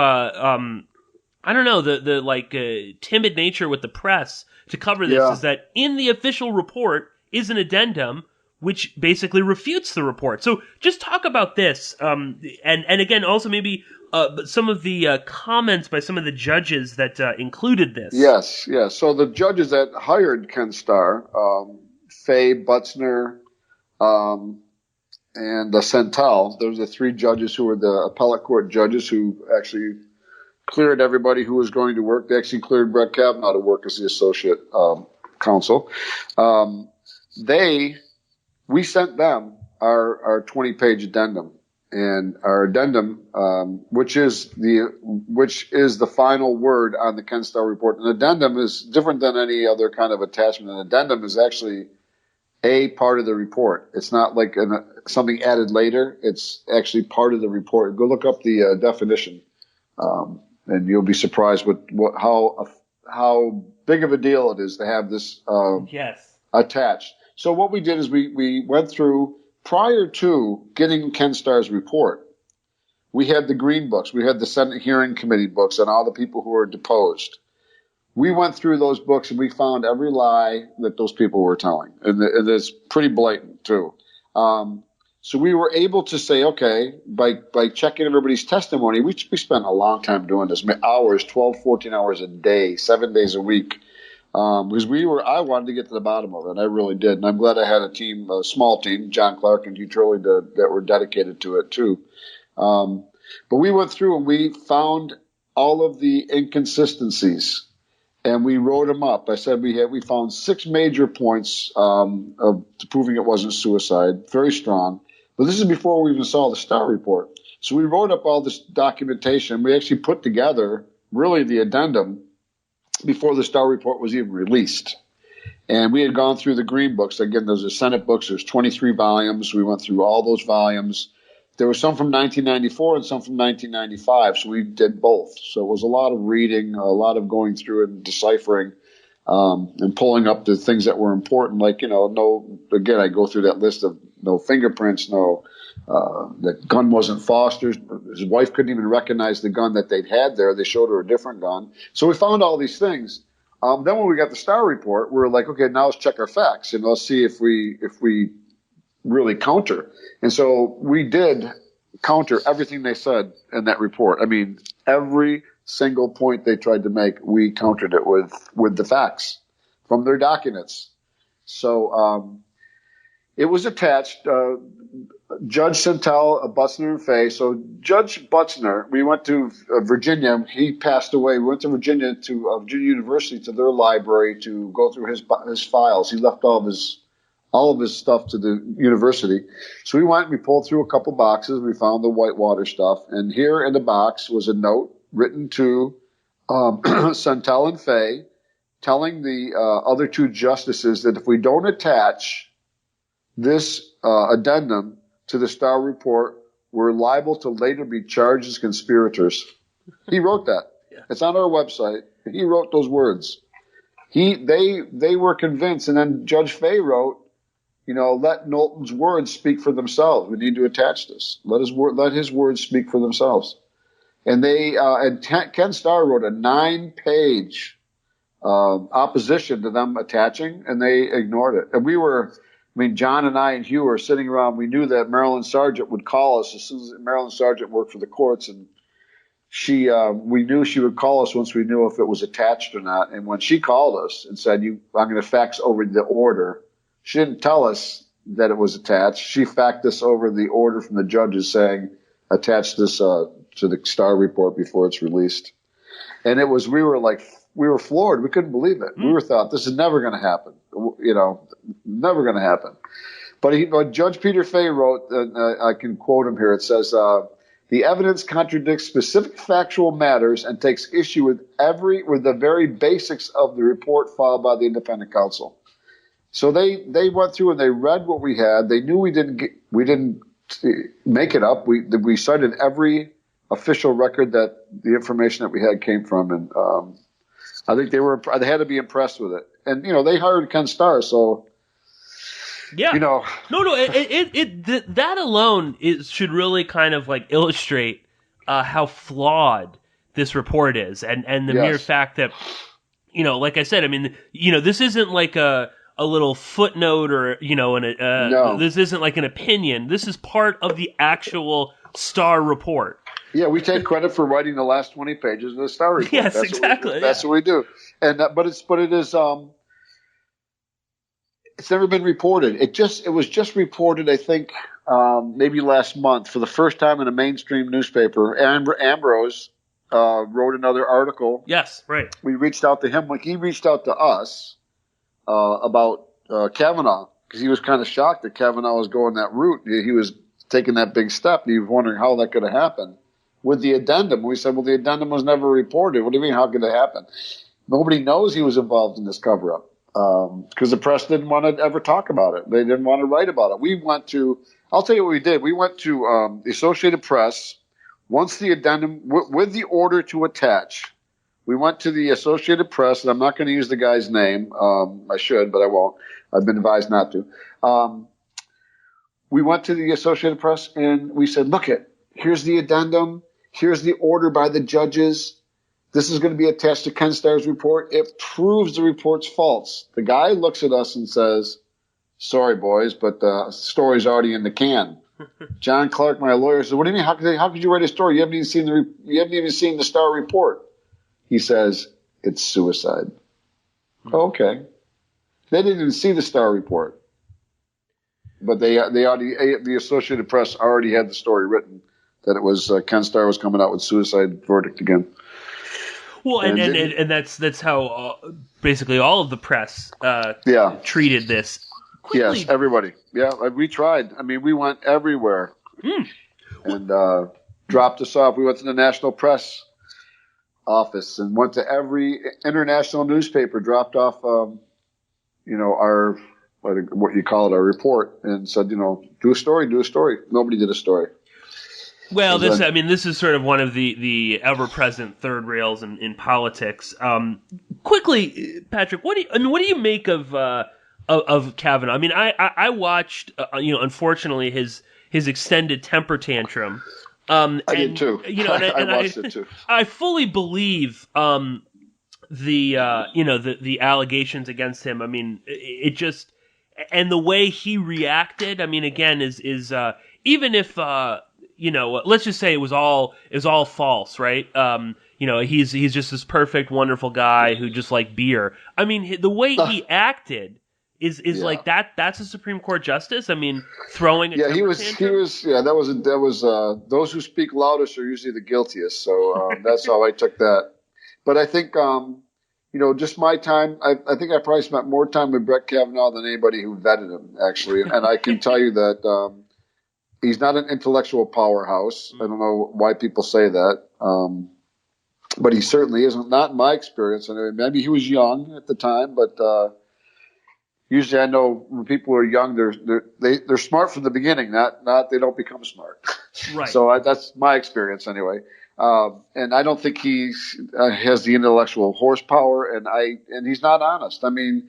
I don't know, the timid nature with the press to cover this is that in the official report is an addendum which basically refutes the report. So just talk about this, and again, also maybe some of the comments by some of the judges that included this. Yes. So the judges that hired Ken Starr, Fay, Butzner, and Sentel, those are the three judges who were the appellate court judges who actually cleared everybody who was going to work. They actually cleared Brett Kavanaugh to work as the associate counsel. We sent them our 20-page addendum, and our addendum, which is the final word on the Ken Starr report. An addendum is different than any other kind of attachment. An addendum is actually a part of the report. It's not like something added later. It's actually part of the report. Go look up the definition. And you'll be surprised how big of a deal it is to have this attached. So what we did is we went through, prior to getting Ken Starr's report, we had the Green books, we had the Senate Hearing Committee books, and all the people who were deposed. We went through those books and we found every lie that those people were telling, and it's pretty blatant too. So we were able to say, okay, by checking everybody's testimony, we spent a long time doing this, hours, 12, 14 hours a day, 7 days a week, because I wanted to get to the bottom of it, and I really did. And I'm glad I had a small team, John Clark and Hugh Turley, that were dedicated to it too. But we went through and we found all of the inconsistencies, and we wrote them up. I said we found 6 major points to proving it wasn't suicide, very strong. But this is before we even saw the Starr report. So we wrote up all this documentation. We actually put together really the addendum before the Starr report was even released. And we had gone through the Green books. Again, those are Senate books. There's 23 volumes. We went through all those volumes. There were some from 1994 and some from 1995. So we did both. So it was a lot of reading, a lot of going through and deciphering, and pulling up the things that were important. Like, again, I go through that list of no fingerprints, the gun wasn't Foster's. His wife couldn't even recognize the gun that they'd had there. They showed her a different gun. So we found all these things. Then when we got the Starr report, we were like, okay, now let's check our facts and let's see if we really counter. And so we did counter everything they said in that report. I mean, every single point they tried to make, we countered it with the facts from their documents. So it was attached. Judge Santel, Butzner, and Fay. So Judge Butzner, we went to Virginia. He passed away. We went to Virginia Virginia University to their library to go through his files. He left all of his stuff to the university. So we went and we pulled through a couple boxes. We found the Whitewater stuff. And here in the box was a note written to Santel and Fay telling the other two justices that if we don't attach this addendum to the Starr report, we're liable to later be charged as conspirators. He wrote that. Yeah. It's on our website. He wrote those words. They were convinced, and then Judge Fay wrote, let Knowlton's words speak for themselves. We need to attach this. Let his words speak for themselves. And Ken Starr wrote a 9-page opposition to them attaching, and they ignored it. And John and I and Hugh were sitting around. We knew that Marilyn Sargent would call us as soon as Marilyn Sargent worked for the courts, and we knew she would call us once we knew if it was attached or not. And when she called us and said, I'm going to fax over the order, she didn't tell us that it was attached. She faxed us over the order from the judges saying, attach this to the Starr report before it's released. And we were floored. We couldn't believe it. We thought this is never going to happen. Never going to happen. But Judge Peter Fay wrote, I can quote him here. It says, the evidence contradicts specific factual matters and takes issue with the very basics of the report filed by the independent counsel. So they went through and they read what we had. They knew we didn't make it up. We cited every official record that the information that we had came from, and I think they had to be impressed with it. And they hired Ken Starr, so yeah, no, that alone should really kind of like illustrate how flawed this report is, and the mere fact that like I said, this isn't like a little footnote or no. This isn't like an opinion. This is part of the actual Starr report. Yeah, we take credit for writing the last 20 pages of the Starr report. Yes, exactly. That's what we do. And but it is it's never been reported. It was just reported, I think, maybe last month for the first time in a mainstream newspaper. Ambrose wrote another article. Yes, right. We reached out to him. He reached out to us about Kavanaugh because he was kind of shocked that Kavanaugh was going that route. He was taking that big step, and he was wondering how that could have happened. With the addendum, we said, well, the addendum was never reported. What do you mean, how could it happen? Nobody knows he was involved in this cover-up because the press didn't want to ever talk about it. They didn't want to write about it. I'll tell you what we did. We went to the Associated Press. Once the addendum, with the order to attach, we went to the Associated Press, and I'm not going to use the guy's name. I should, but I won't. I've been advised not to. We went to the Associated Press, and we said, here's the addendum. Here's the order by the judges. This is going to be attached to Ken Starr's report. It proves the report's false. The guy looks at us and says, sorry, boys, but the story's already in the can. John Clark, my lawyer, said, what do you mean? How could you write a story? You haven't even seen the Starr report. He says, it's suicide. Okay. They didn't even see the Starr report. But the Associated Press already had the story written that it was Ken Starr was coming out with suicide verdict again. Well, and that's how basically all of the press treated this. Quickly. Yes, everybody. Yeah, we tried. We went everywhere and dropped us off. We went to the National Press office and went to every international newspaper, dropped off, our what you call it, our report, and said, do a story. Nobody did a story. Well, this is sort of one of the ever-present third rails in politics. Quickly, Patrick, what do you make of Kavanaugh? I watched, unfortunately, his extended temper tantrum. I did too. I watched it too. I fully believe the allegations against him. It just, and the way he reacted. Again, is even if let's just say it was all false, right? he's just this perfect, wonderful guy who just liked beer. I mean, the way he acted is like that. That's a Supreme Court justice. I mean, throwing a temper tantrum. That was those who speak loudest are usually the guiltiest. So that's how I took that. But I think just my time. I think I probably spent more time with Brett Kavanaugh than anybody who vetted him, actually. And I can tell you that he's not an intellectual powerhouse. I don't know why people say that. But he certainly isn't, not in my experience. Anyway, maybe he was young at the time, but usually I know when people are young, they're smart from the beginning. Not they don't become smart. Right. So that's my experience anyway. And I don't think he has the intellectual horsepower, and he's not honest. I mean,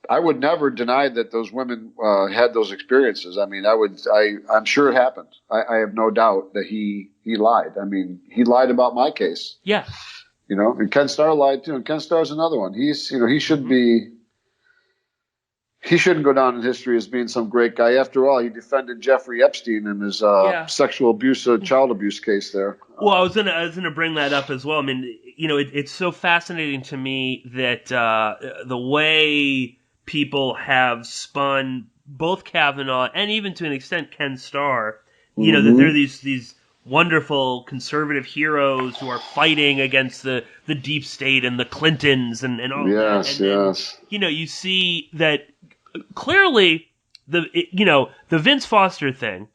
I would never deny that those women had those experiences. I mean, I'm sure it happened. I have no doubt that he lied. I mean, he lied about my case. Yeah. And Ken Starr lied too. And Ken Starr's another one. He should be. He shouldn't go down in history as being some great guy. After all, he defended Jeffrey Epstein in his sexual abuse, child abuse case there. Well, I was gonna bring that up as well. I mean, it's so fascinating to me that the way people have spun both Kavanaugh and even to an extent Ken Starr, that they're these wonderful conservative heroes who are fighting against the deep state and the Clintons and all that. Yes. You see that clearly the Vince Foster thing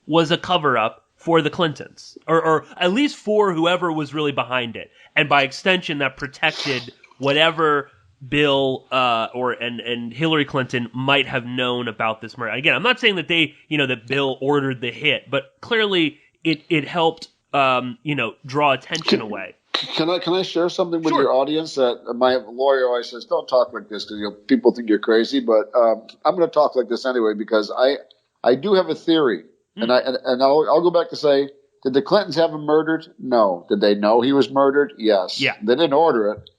was a cover up for the Clintons, or at least for whoever was really behind it, and by extension that protected whatever Bill and Hillary Clinton might have known about this murder. Again, I'm not saying that that Bill ordered the hit, but clearly it helped draw attention away. Can I share something with your audience that my lawyer always says, don't talk like this because people think you're crazy, but I'm going to talk like this anyway because I do have a theory, and I'll go back to say, did the Clintons have him murdered? No. Did they know he was murdered? Yes. Yeah. They didn't order it.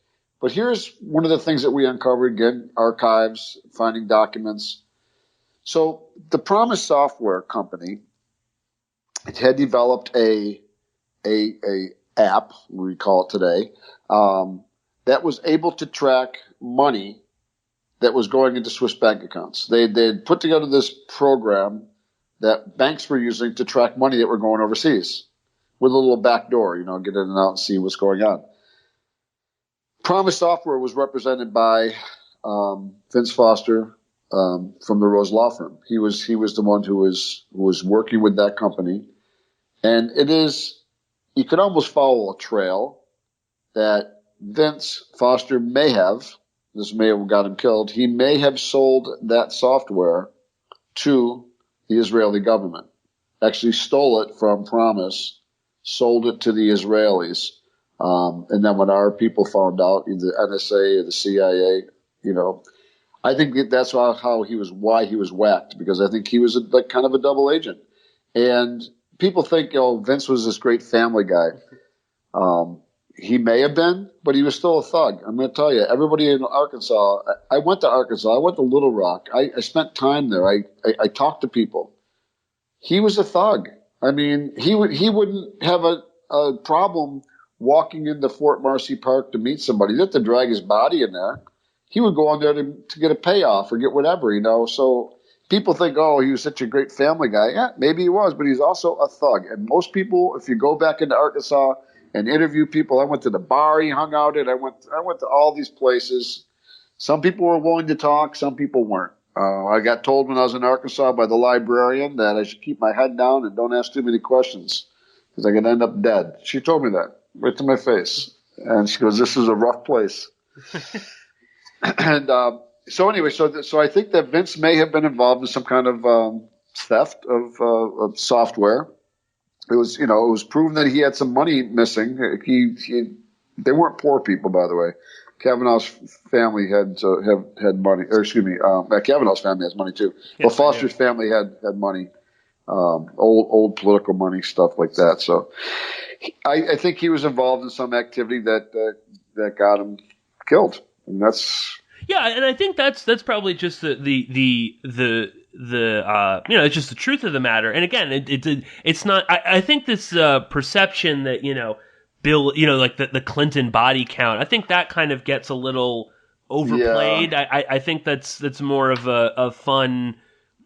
But here's one of the things that we uncovered, again, archives, finding documents. So the Promise Software Company, it had developed a app, we call it today, that was able to track money that was going into Swiss bank accounts. They'd put together this program that banks were using to track money that were going overseas with a little back door, get in and out and see what's going on. Promise Software was represented by Vince Foster from the Rose Law Firm. He was the one who was working with that company. And you could almost follow a trail that Vince Foster may have got him killed. He may have sold that software to the Israeli government, actually stole it from Promise, sold it to the Israelis. And then when our people found out, either the NSA or the CIA, I think that's why he was whacked, because I think he was kind of a double agent. And people think, Vince was this great family guy. He may have been, but he was still a thug. I'm going to tell you, everybody in Arkansas, I went to Arkansas, I went to Little Rock. I spent time there. I talked to people. He was a thug. I mean, he wouldn't have a problem walking into Fort Marcy Park to meet somebody. He didn't have to drag his body in there. He would go on there to get a payoff or get whatever, So people think, he was such a great family guy. Yeah, maybe he was, but he's also a thug. And most people, if you go back into Arkansas and interview people, I went to the bar he hung out at. I went to all these places. Some people were willing to talk. Some people weren't. I got told when I was in Arkansas by the librarian that I should keep my head down and don't ask too many questions because I could end up dead. She told me that right to my face. And she goes, this is a rough place. And so anyway, so I think that Vince may have been involved in some kind of theft of software. It was proven that he had some money missing. They weren't poor people, by the way. Kavanaugh's family had money, or excuse me, Kavanaugh's family has money too. Yes, well, Foster's family had money, old political money, stuff like that. So I think he was involved in some activity that got him killed, and that's. Yeah, and I think that's probably just the it's just the truth of the matter. And again, it's not. I think this perception that Bill, like the Clinton body count. I think that kind of gets a little overplayed. Yeah. I think that's more of a fun,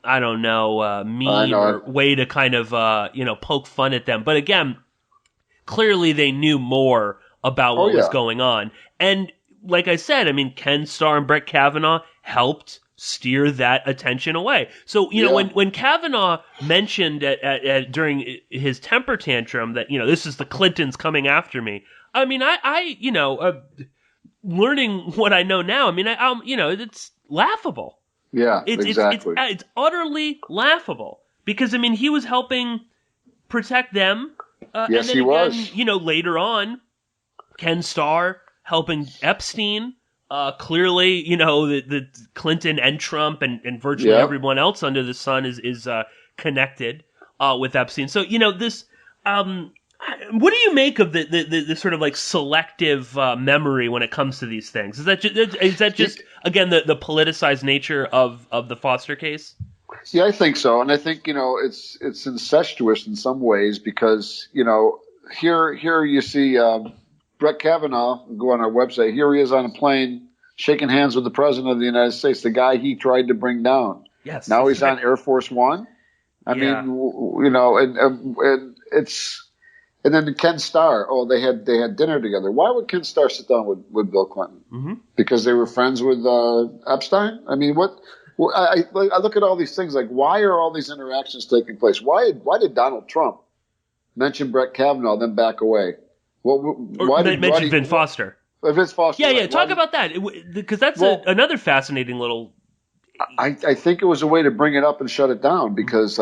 I don't know, meme or way to kind of poke fun at them. But again, clearly they knew more about what was going on. And like I said, I mean, Ken Starr and Brett Kavanaugh helped steer that attention away. So, when Kavanaugh mentioned during his temper tantrum that, this is the Clintons coming after me, I mean, learning what I know now, I mean, it's laughable. Yeah, exactly. It's utterly laughable because, I mean, he was helping protect them. Yes, and then he was. Later on, Ken Starr helping Epstein. Clearly, the Clinton and Trump and virtually everyone else under the sun is connected with Epstein. So, this. What do you make of the sort of like selective memory when it comes to these things? Is that just again the politicized nature of the Foster case? Yeah, I think so, and I think it's incestuous in some ways because here you see Brett Kavanaugh, go on our website. Here he is on a plane shaking hands with the president of the United States, the guy he tried to bring down. Yes. Now he's on Air Force One. I mean, and it's. And then Ken Starr, they had dinner together. Why would Ken Starr sit down with Bill Clinton? Mm-hmm. Because they were friends with Epstein? I mean, I look at all these things like, why are all these interactions taking place? Why did Donald Trump mention Brett Kavanaugh, then back away? Why did mention Vince Foster? Vince Foster. Yeah, right. Talk about that, because that's another fascinating little. I think it was a way to bring it up and shut it down because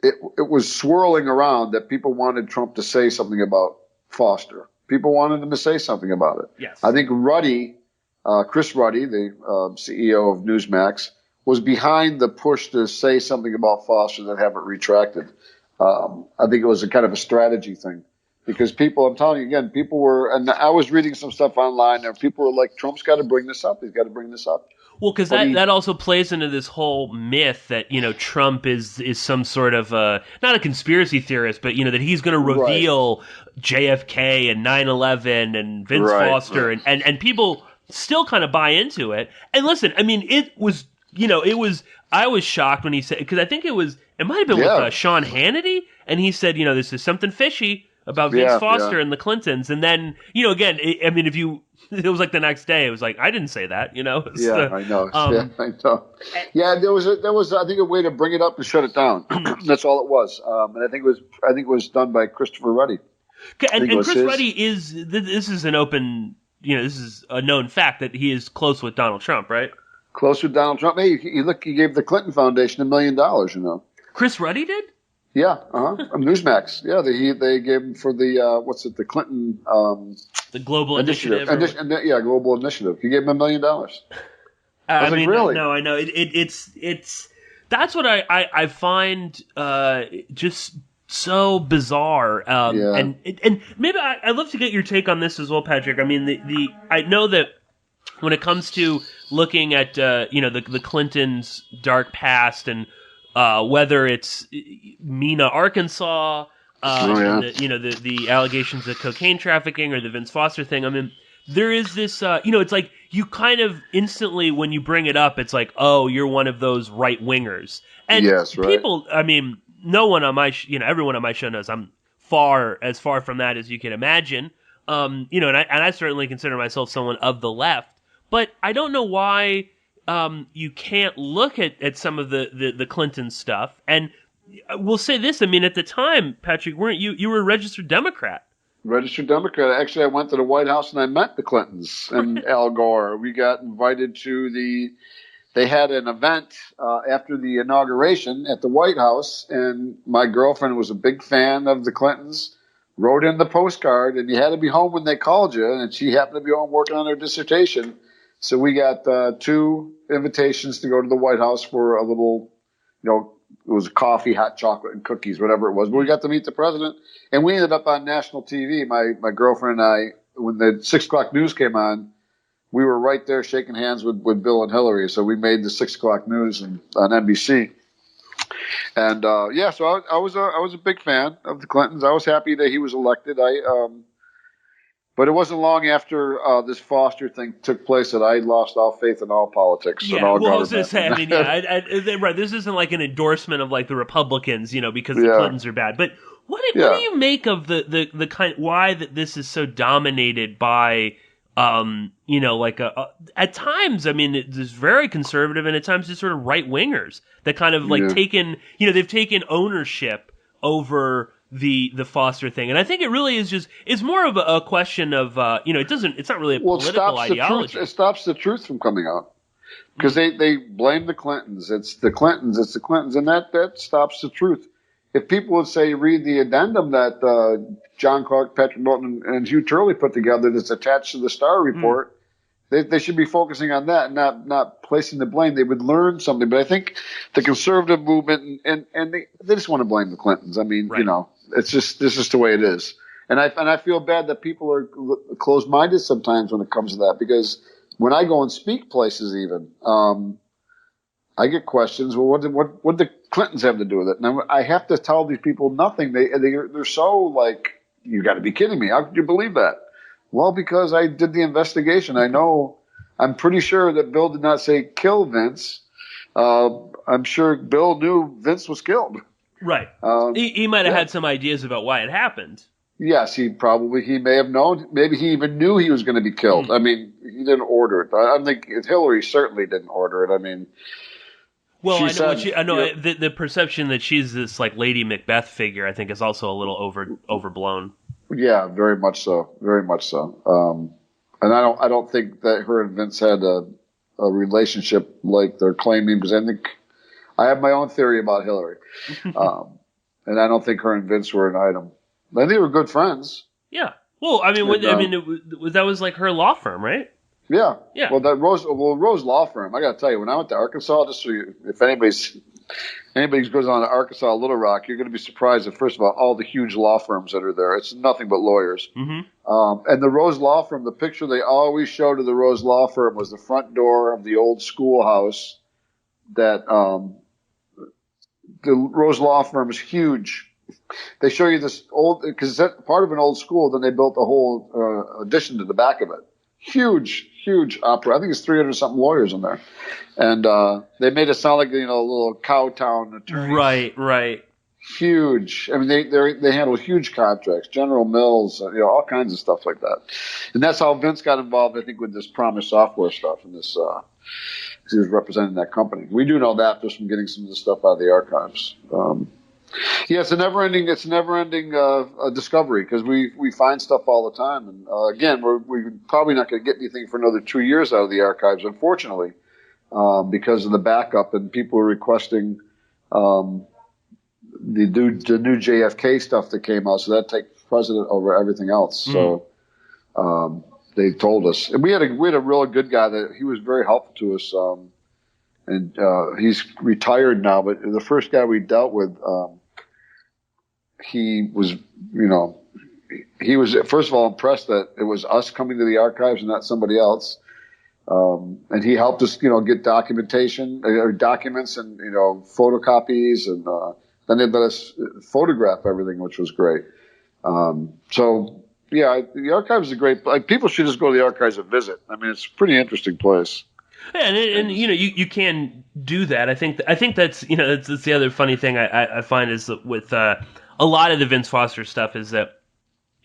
it was swirling around that people wanted Trump to say something about Foster. People wanted him to say something about it. Yes. I think Ruddy, Chris Ruddy, the CEO of Newsmax, was behind the push to say something about Foster that haven't retracted. I think it was a kind of a strategy thing. Because people, I'm telling you again, people were, and I was reading some stuff online, and people were like, Trump's got to bring this up. He's got to bring this up. Well, because that also plays into this whole myth that, Trump is some sort of, not a conspiracy theorist, but, that he's going to reveal JFK and 9/11 and Vince Foster. Right. And people still kind of buy into it. And listen, I mean, I was shocked when he said, because I think it might have been with Sean Hannity, and he said, this is something fishy about Vince Foster and the Clintons. And then, again, it was like the next day, it was like, I didn't say that, I know. I know. Yeah, there was, I think, a way to bring it up and shut it down. That's all it was. And I think it was done by Christopher Ruddy. And Chris Ruddy this is an open, this is a known fact that he is close with Donald Trump, right? Close with Donald Trump. Hey, he gave the Clinton Foundation $1 million, Chris Ruddy did? Yeah, Newsmax. Yeah, they gave him for the the Clinton the Global Initiative. Global Initiative. He gave him $1 million. I mean, really? No, I know it's that's what I find just so bizarre. And maybe I'd love to get your take on this as well, Patrick. I mean, I know that when it comes to looking at the Clintons' dark past and whether it's Mena, Arkansas, the allegations of cocaine trafficking or the Vince Foster thing. I mean, there is this, it's like you kind of instantly, when you bring it up, it's like, oh, you're one of those right wingers. And people, I mean, no one on my, everyone on my show knows I'm as far from that as you can imagine. And I certainly consider myself someone of the left, but I don't know why you can't look at some of the Clinton stuff. And we'll say this, I mean, at the time, Patrick, weren't you were a registered Democrat? Registered Democrat. Actually, I went to the White House and I met the Clintons and Al Gore. We got invited to they had an event after the inauguration at the White House, and my girlfriend was a big fan of the Clintons, wrote in the postcard, and you had to be home when they called you, and she happened to be home working on her dissertation. So we got 2 invitations to go to the White House for a little, it was coffee, hot chocolate, and cookies, whatever it was. But we got to meet the president, and we ended up on national TV. My girlfriend and I, when the 6 o'clock news came on, we were right there shaking hands with Bill and Hillary. So we made the 6 o'clock news on NBC. And so I was a big fan of the Clintons. I was happy that he was elected. But it wasn't long after this Foster thing took place that I lost all faith in all politics. Yeah, and all well, I was government. going to say, I mean, right, this isn't like an endorsement of like the Republicans, because the Clintons are bad. But what do you make of the kind, why that this is so dominated by, at times, I mean, it's very conservative and at times just sort of right wingers that kind of like they've taken ownership over the Foster thing. And I think it really is it's more of a question of, it's not really a political ideology. It stops the truth from coming out. Because they blame the Clintons. It's the Clintons. And that stops the truth. If people would say, read the addendum that John Clark, Patrick Knowlton, and Hugh Turley put together that's attached to the Starr report, they should be focusing on that and not placing the blame. They would learn something. But I think the conservative movement, and they just want to blame the Clintons. I mean, it's just, this is the way it is. And I feel bad that people are closed-minded sometimes when it comes to that, because when I go and speak places even, I get questions. Well, what did the Clintons have to do with it? And I have to tell these people nothing. They're so like, you got to be kidding me. How could you believe that? Well, because I did the investigation. I'm pretty sure that Bill did not say kill Vince. I'm sure Bill knew Vince was killed. Right. He might have had some ideas about why it happened. Yes, he may have known. Maybe he even knew he was going to be killed. I mean, he didn't order it. I think Hillary certainly didn't order it. I mean, well, I know the perception that she's this like Lady Macbeth figure, I think, is also a little overblown. Yeah, very much so. Very much so. And I don't think that her and Vince had a relationship like they're claiming, because I have my own theory about Hillary, and I don't think her and Vince were an item. I think they were good friends. Yeah. Well, I mean, that was like her law firm, right? Yeah. Yeah. Well, Rose Law Firm. I got to tell you, when I went to Arkansas, just so if anybody goes on to Arkansas, Little Rock, you're going to be surprised at, first of all the huge law firms that are there. It's nothing but lawyers. Mm-hmm. And the Rose Law Firm, the picture they always showed of the Rose Law Firm was the front door of the old schoolhouse. That the Rose Law Firm is huge. They show you this old, because it's part of an old school. Then they built a whole addition to the back of it. Huge opera. I think it's 300 something lawyers in there, and they made it sound like a little cow town attorneys. Right. Huge. I mean, they handle huge contracts, General Mills, all kinds of stuff like that. And that's how Vince got involved, I think, with this Promise Software stuff and this. He was representing that company. We do know that just from getting some of the stuff out of the archives. It's a never-ending discovery, because we find stuff all the time. And again, we're probably not going to get anything for another 2 years out of the archives, unfortunately, because of the backup, and people are requesting the new JFK stuff that came out, so that takes precedent over everything else. So they told us, and we had a really good guy that he was very helpful to us, and he's retired now. But the first guy we dealt with, he was first of all impressed that it was us coming to the archives and not somebody else. And he helped us, get documentation or documents and, photocopies. And, then they let us photograph everything, which was great. The archives is a great place. People should just go to the archives and visit. I mean, it's a pretty interesting place. Yeah, and you can do that. I think that's that's the other funny thing I find is that with a lot of the Vince Foster stuff is that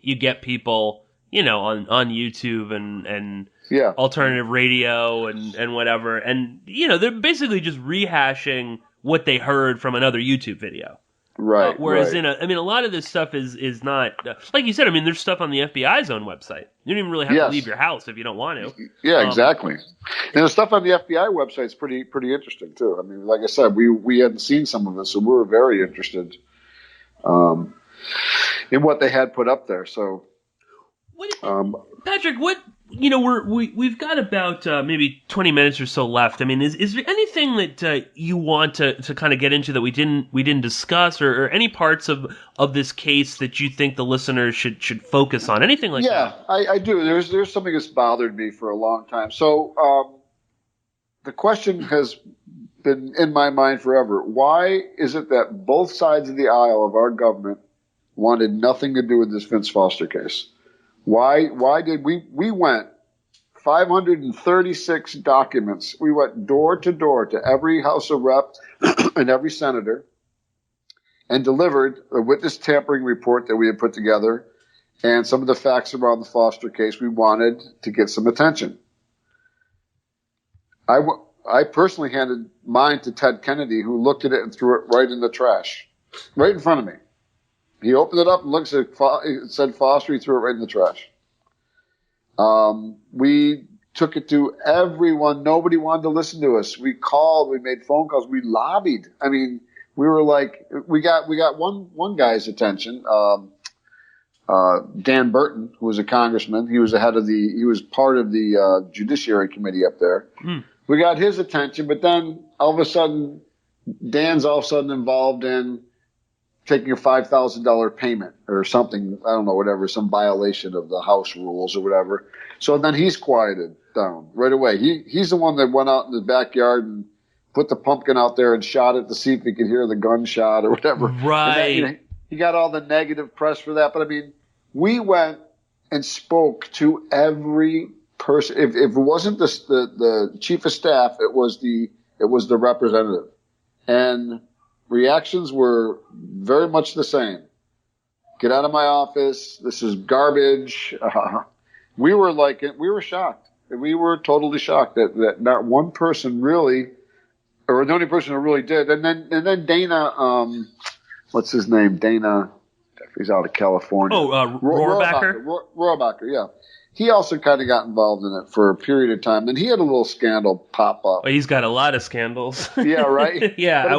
you get people on YouTube and alternative radio and whatever, and they're basically just rehashing what they heard from another YouTube video. Right. Whereas a lot of this stuff is not like you said. I mean, there's stuff on the FBI's own website. You don't even really have to leave your house if you don't want to. Yeah, exactly. And the stuff on the FBI website is pretty interesting too. I mean, like I said, we hadn't seen some of it, so we were very interested in what they had put up there. So, Patrick, we've got about maybe 20 minutes or so left. I mean, is there anything that you want to kind of get into that we didn't discuss, or any parts of this case that you think the listeners should focus on? Anything like that? Yeah, I do. There's something that's bothered me for a long time. So the question has been in my mind forever. Why is it that both sides of the aisle of our government wanted nothing to do with this Vince Foster case? Why did we went 536 documents. We went door to every House of Rep and every senator and delivered a witness tampering report that we had put together and some of the facts around the Foster case. We wanted to get some attention. I personally handed mine to Ted Kennedy, who looked at it and threw it right in the trash, right in front of me. He opened it up and looked at it, it said Foster, he threw it right in the trash. We took it to everyone. Nobody wanted to listen to us. We called, we made phone calls, we lobbied. I mean, we were like, we got one guy's attention, Dan Burton, who was a congressman. He was he was part of the Judiciary Committee up there. We got his attention, but then all of a sudden, Dan's all of a sudden involved in taking a $5,000 payment or something. I don't know, whatever, some violation of the House rules or whatever. So then he's quieted down right away. He's the one that went out in the backyard and put the pumpkin out there and shot it to see if he could hear the gunshot or whatever. Right. He got all the negative press for that. But I mean, we went and spoke to every person. If it wasn't the chief of staff, it was the representative. And reactions were very much the same. Get out of my office. This is garbage. We were shocked. We were totally shocked that not one person really, or the only person who really did. And then Dana, what's his name? Dana, he's out of California. Oh, Rohrabacher? Rohrabacher, yeah. He also kind of got involved in it for a period of time. And he had a little scandal pop up. Well, he's got a lot of scandals. Yeah, right? Yeah.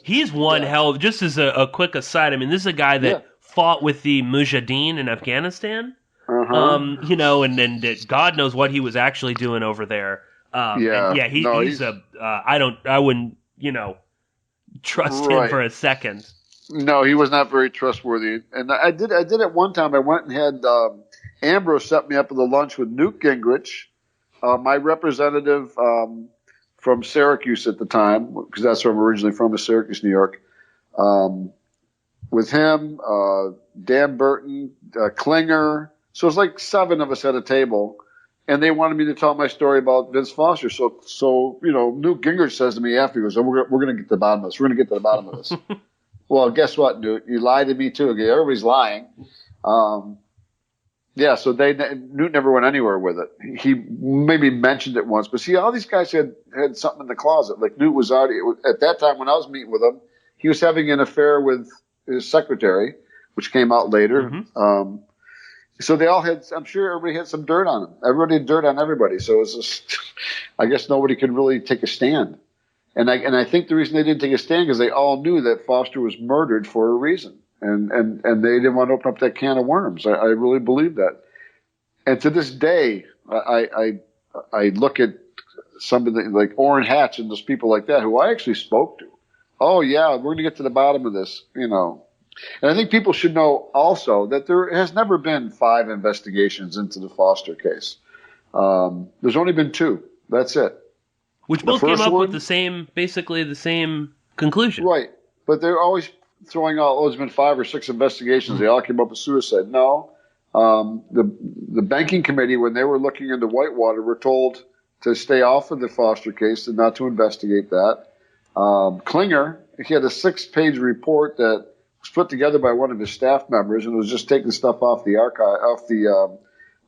He's one hell. Just as a quick aside, I mean, this is a guy that fought with the Mujahideen in Afghanistan. And God knows what he was actually doing over there. He's I wouldn't, trust him for a second. No, he was not very trustworthy. And I did it one time. I went and had Ambrose set me up with a lunch with Newt Gingrich, my representative from Syracuse at the time, because that's where I'm originally from, is Syracuse, New York. With him, Dan Burton, Klinger. So it was like 7 of us at a table, and they wanted me to tell my story about Vince Foster. So Newt Gingrich says to me after, he goes, we're going to get to the bottom of this. We're going to get to the bottom of this. Well, guess what, Newt? You lied to me too. Okay, everybody's lying. So Newt never went anywhere with it. He maybe mentioned it once, but see, all these guys had something in the closet. Like Newt was already, at that time when I was meeting with him, he was having an affair with his secretary, which came out later. Mm-hmm. So they all had, I'm sure everybody had some dirt on him. Everybody had dirt on everybody. So it's just, I guess nobody could really take a stand. And I think the reason they didn't take a stand is they all knew that Foster was murdered for a reason. And they didn't want to open up that can of worms. I really believe that. And to this day, I look at somebody like Orrin Hatch and those people like that who I actually spoke to. Oh yeah, we're going to get to the bottom of this, And I think people should know also that there has never been 5 investigations into the Foster case. There's only been 2. That's it. Which both came up with basically the same conclusion. Right. But they're always throwing out, there's been 5 or 6 investigations. They all came up with suicide. No. The banking committee, when they were looking into Whitewater, were told to stay off of the Foster case and not to investigate that. Klinger, he had a 6-page report that was put together by one of his staff members, and it was just taking stuff off the archive,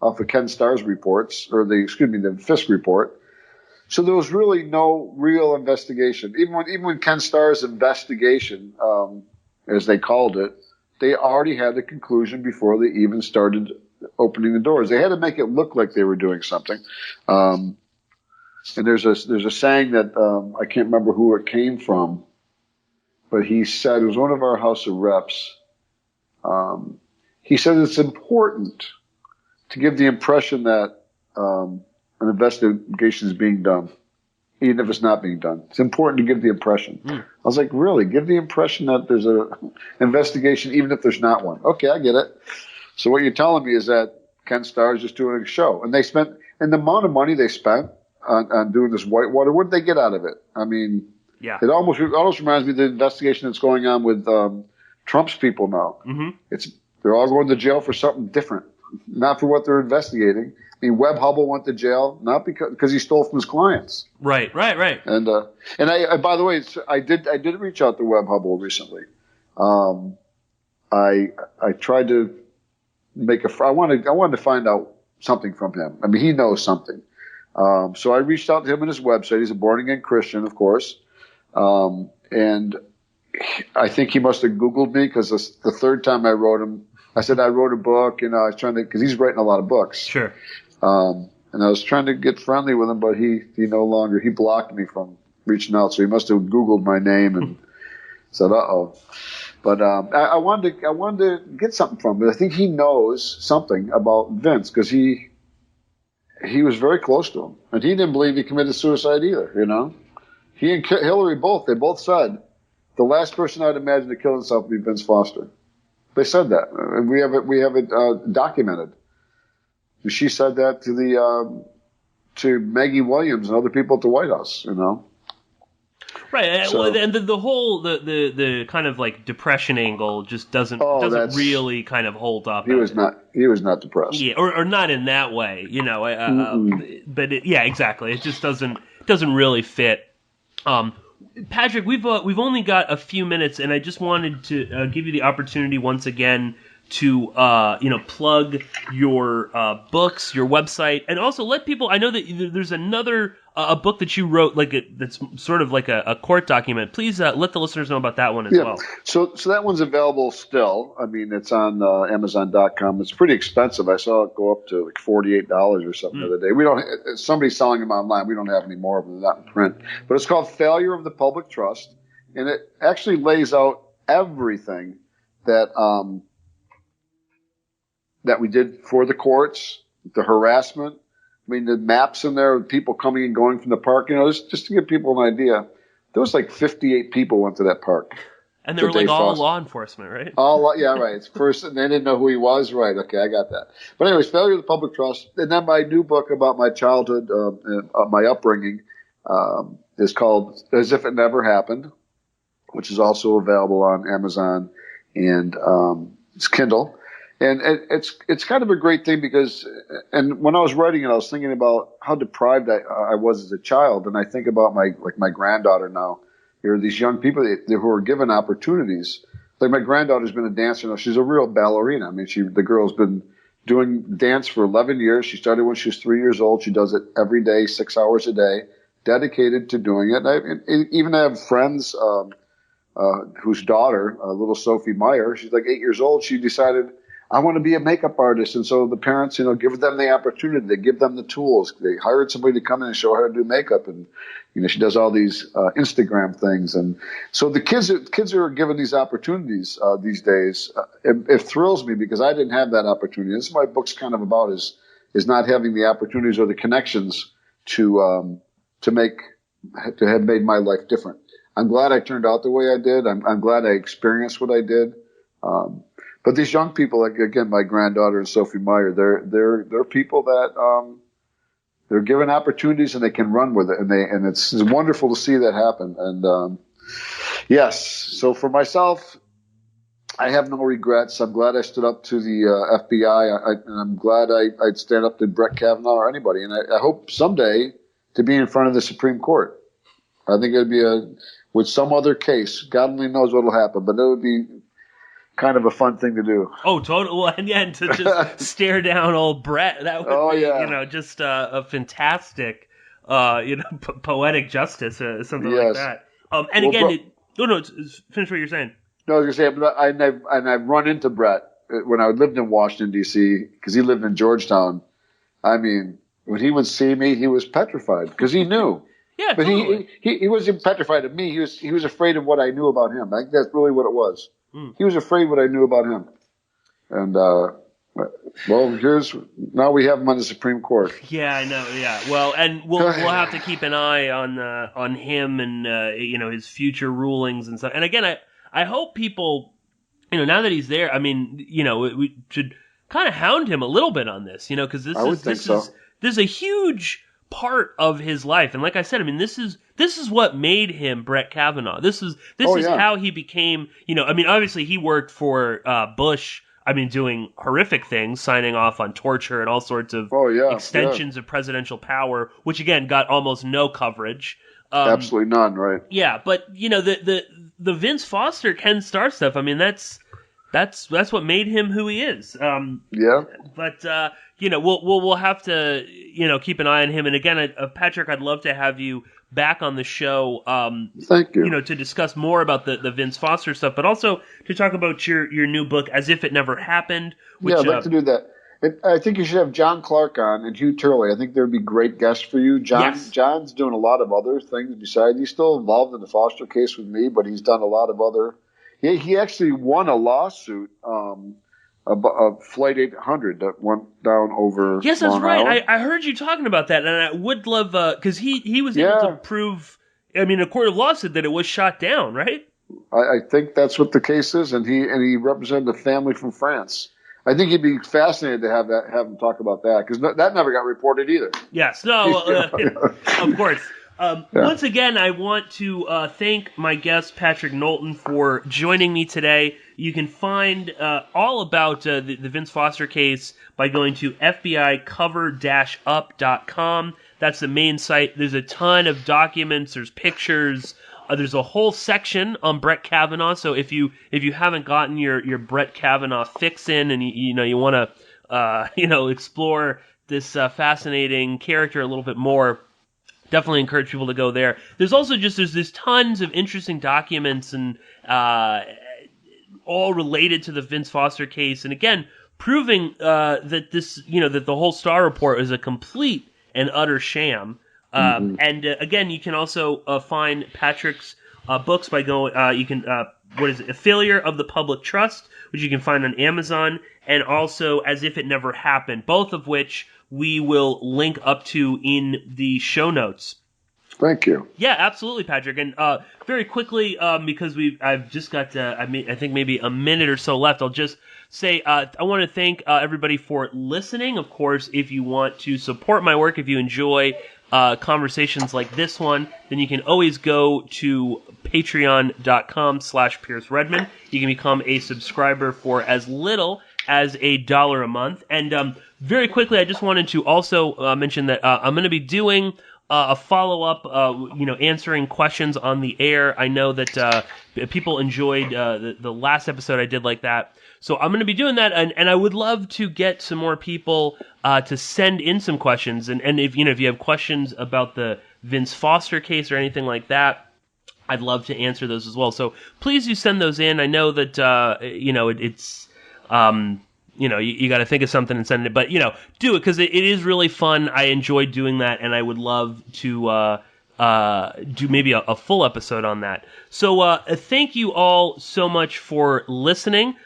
off of Ken Starr's reports, or the Fiske Report. So there was really no real investigation. Even when Ken Starr's investigation, as they called it, they already had the conclusion before they even started opening the doors. They had to make it look like they were doing something. And there's a saying that I can't remember who it came from, but he said, it was one of our House of Reps. He said it's important to give the impression that an investigation is being done, even if it's not being done. It's important to give the impression. I was like, really? Give the impression that there's an investigation, even if there's not one. Okay, I get it. So what you're telling me is that Ken Starr is just doing a show, and the amount of money they spent on doing this Whitewater, what did they get out of it? I mean, yeah, it almost reminds me of the investigation that's going on with Trump's people now. Mm-hmm. They're all going to jail for something different. not for what they're investigating. I mean, Webb Hubbell went to jail not because he stole from his clients. Right. And I by the way, I did reach out to Webb Hubbell recently. I tried to I wanted to find out something from him. I mean, he knows something. So I reached out to him on his website. He's a born again Christian, of course. And I think he must have Googled me because the third time I wrote him, I said I wrote a book, I was trying to, because he's writing a lot of books. Sure. And I was trying to get friendly with him, but he blocked me from reaching out. So he must have Googled my name and said, uh-oh. But I wanted to get something from him. I think he knows something about Vince because he was very close to him. And he didn't believe he committed suicide either, He and Hillary they both said, the last person I'd imagine to kill himself would be Vince Foster. They said that. And we have it documented. She said that to Maggie Williams and other people at the White House, Right, and the whole the kind of like depression angle just doesn't really kind of hold up. He was not depressed. Yeah, or not in that way, but exactly. It just doesn't really fit. Patrick, we've only got a few minutes, and I just wanted to give you the opportunity once again to plug your books, your website, and also let people. I know that there's another a book that you wrote that's sort of like a court document. Please let the listeners know about that one as well. So that one's available still. I mean, it's on Amazon.com. It's pretty expensive. I saw it go up to like $48 or something the other day. We don't. Somebody's selling them online. We don't have any more of them. They're not in print. But it's called Failure of the Public Trust, and it actually lays out everything that we did for the courts, the harassment. I mean, the maps in there of people coming and going from the park. Just to give people an idea, there was like 58 people went to that park. And they were like all law enforcement, right? Yeah, right. It's first, and they didn't know who he was. Right. Okay, I got that. But anyways, Failure of the Public Trust. And then my new book about my childhood, my upbringing, is called As If It Never Happened, which is also available on Amazon and it's Kindle. And it's kind of a great thing because, and when I was writing it, I was thinking about how deprived I was as a child. And I think about my granddaughter now. There are these young people who are given opportunities. Like my granddaughter's been a dancer now. She's a real ballerina. I mean, the girl's been doing dance for 11 years. She started when she was 3 years old. She does it every day, 6 hours a day, dedicated to doing it. And even I have friends, whose daughter, little Sophie Meyer, she's like 8 years old. She decided, I want to be a makeup artist. And so the parents, give them the opportunity. They give them the tools. They hired somebody to come in and show her how to do makeup. And, she does all these Instagram things. And so the kids who are given these opportunities these days, it thrills me because I didn't have that opportunity. This is what my book's kind of about is not having the opportunities or the connections to have made my life different. I'm glad I turned out the way I did. I'm glad I experienced what I did. But these young people, like again, my granddaughter and Sophie Meyer, they're people that they're given opportunities and they can run with it, and it's wonderful to see that happen. And yes, so for myself, I have no regrets. I'm glad I stood up to the FBI, and I'm glad I'd stand up to Brett Kavanaugh or anybody. And I hope someday to be in front of the Supreme Court. I think it'd be with some other case. God only knows what'll happen, but it would be kind of a fun thing to do. Oh, totally. Well, and to just stare down old Brett. That would be, just a fantastic, poetic justice, something like that. And again, finish what you're saying. No, I was going to say, I've run into Brett when I lived in Washington, D.C., because he lived in Georgetown. I mean, when he would see me, he was petrified because he knew. Yeah, but totally. he wasn't petrified of me. He was afraid of what I knew about him. I think that's really what it was. He was afraid what I knew about him. And, now we have him on the Supreme Court. Yeah, I know. Yeah. Well, and we'll have to keep an eye on him and, his future rulings and stuff. And again, I hope people, now that he's there, I mean, we should kind of hound him a little bit on this, because this is a huge part of his life. And like I said, I mean, this is what made him Brett Kavanaugh. This is how he became, obviously he worked for Bush doing horrific things, signing off on torture and all sorts of extensions of presidential power, which again got almost no coverage. Absolutely none, right? Yeah, but the Vince Foster, Ken Starr stuff. I mean, that's what made him who he is. But we'll have to keep an eye on him. And again, Patrick, I'd love to have you back on the show. Thank you. To discuss more about the Vince Foster stuff, but also to talk about your new book, As If It Never Happened. Which, I'd like to do that. And I think you should have John Clark on and Hugh Turley. I think they'd be great guests for you. John's doing a lot of other things besides. He's still involved in the Foster case with me, but he's done a lot of other. He actually won a lawsuit, of Flight 800 that went down over. Yes, that's Long right. Island. I heard you talking about that, and I would love because he was able to prove. I mean, a court of law said that it was shot down, right? I think that's what the case is, and he represented a family from France. I think he'd be fascinated to have him talk about that because that never got reported either. Yes, no, of course. Once again, I want to thank my guest Patrick Knowlton for joining me today. You can find all about the Vince Foster case by going to FBI-cover-up.com. That's the main site. There's a ton of documents. There's pictures. There's a whole section on Brett Kavanaugh. So if you haven't gotten your Brett Kavanaugh fix in, and you want to explore this fascinating character a little bit more, definitely encourage people to go there. There's also there's tons of interesting documents and all related to the Vince Foster case, and again proving that this that the whole Starr report is a complete and utter sham. And again, you can also find Patrick's books by going. You can what is it? A Failure of the Public Trust, which you can find on Amazon, and also As If It Never Happened, both of which we will link up to in the show notes. Thank you. Yeah, absolutely, Patrick. And very quickly, because I've just got I think maybe a minute or so left, I'll just say I want to thank everybody for listening. Of course, if you want to support my work, if you enjoy conversations like this one, then you can always go to patreon.com/Pierce Redmond. You can become a subscriber for as little as $1 a month. And very quickly, I just wanted to also mention that I'm going to be doing a follow-up, answering questions on the air. I know that people enjoyed the last episode I did like that. So I'm going to be doing that, and I would love to get some more people to send in some questions. And if you have questions about the Vince Foster case or anything like that, I'd love to answer those as well. So please do send those in. I know that it's you got to think of something and send it, but do it because it is really fun. I enjoy doing that, and I would love to do maybe a full episode on that. So thank you all so much for listening.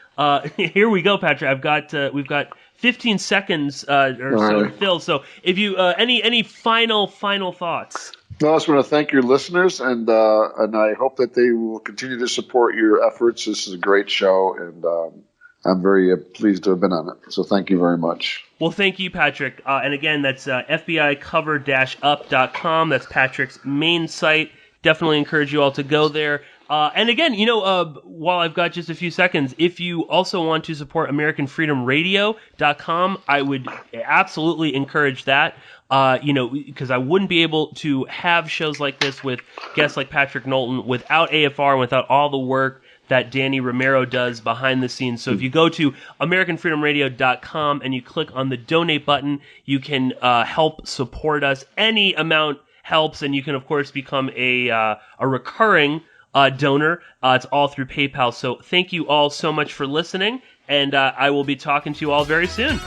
Here we go, Patrick. We've got 15 seconds or so to fill. So if you any final thoughts. No, I just want to thank your listeners, and I hope that they will continue to support your efforts. This is a great show, and I'm very pleased to have been on it. So thank you very much. Well, thank you, Patrick. And again, that's FBI-cover-up.com. That's Patrick's main site. Definitely encourage you all to go there. And again, while I've got just a few seconds, if you also want to support AmericanFreedomRadio.com, I would absolutely encourage that. Because I wouldn't be able to have shows like this with guests like Patrick Knowlton without AFR and without all the work that Danny Romero does behind the scenes. So if you go to AmericanFreedomRadio.com and you click on the donate button, you can help support us. Any amount helps, and you can, of course, become a recurring donor. It's all through PayPal. So thank you all so much for listening, and I will be talking to you all very soon.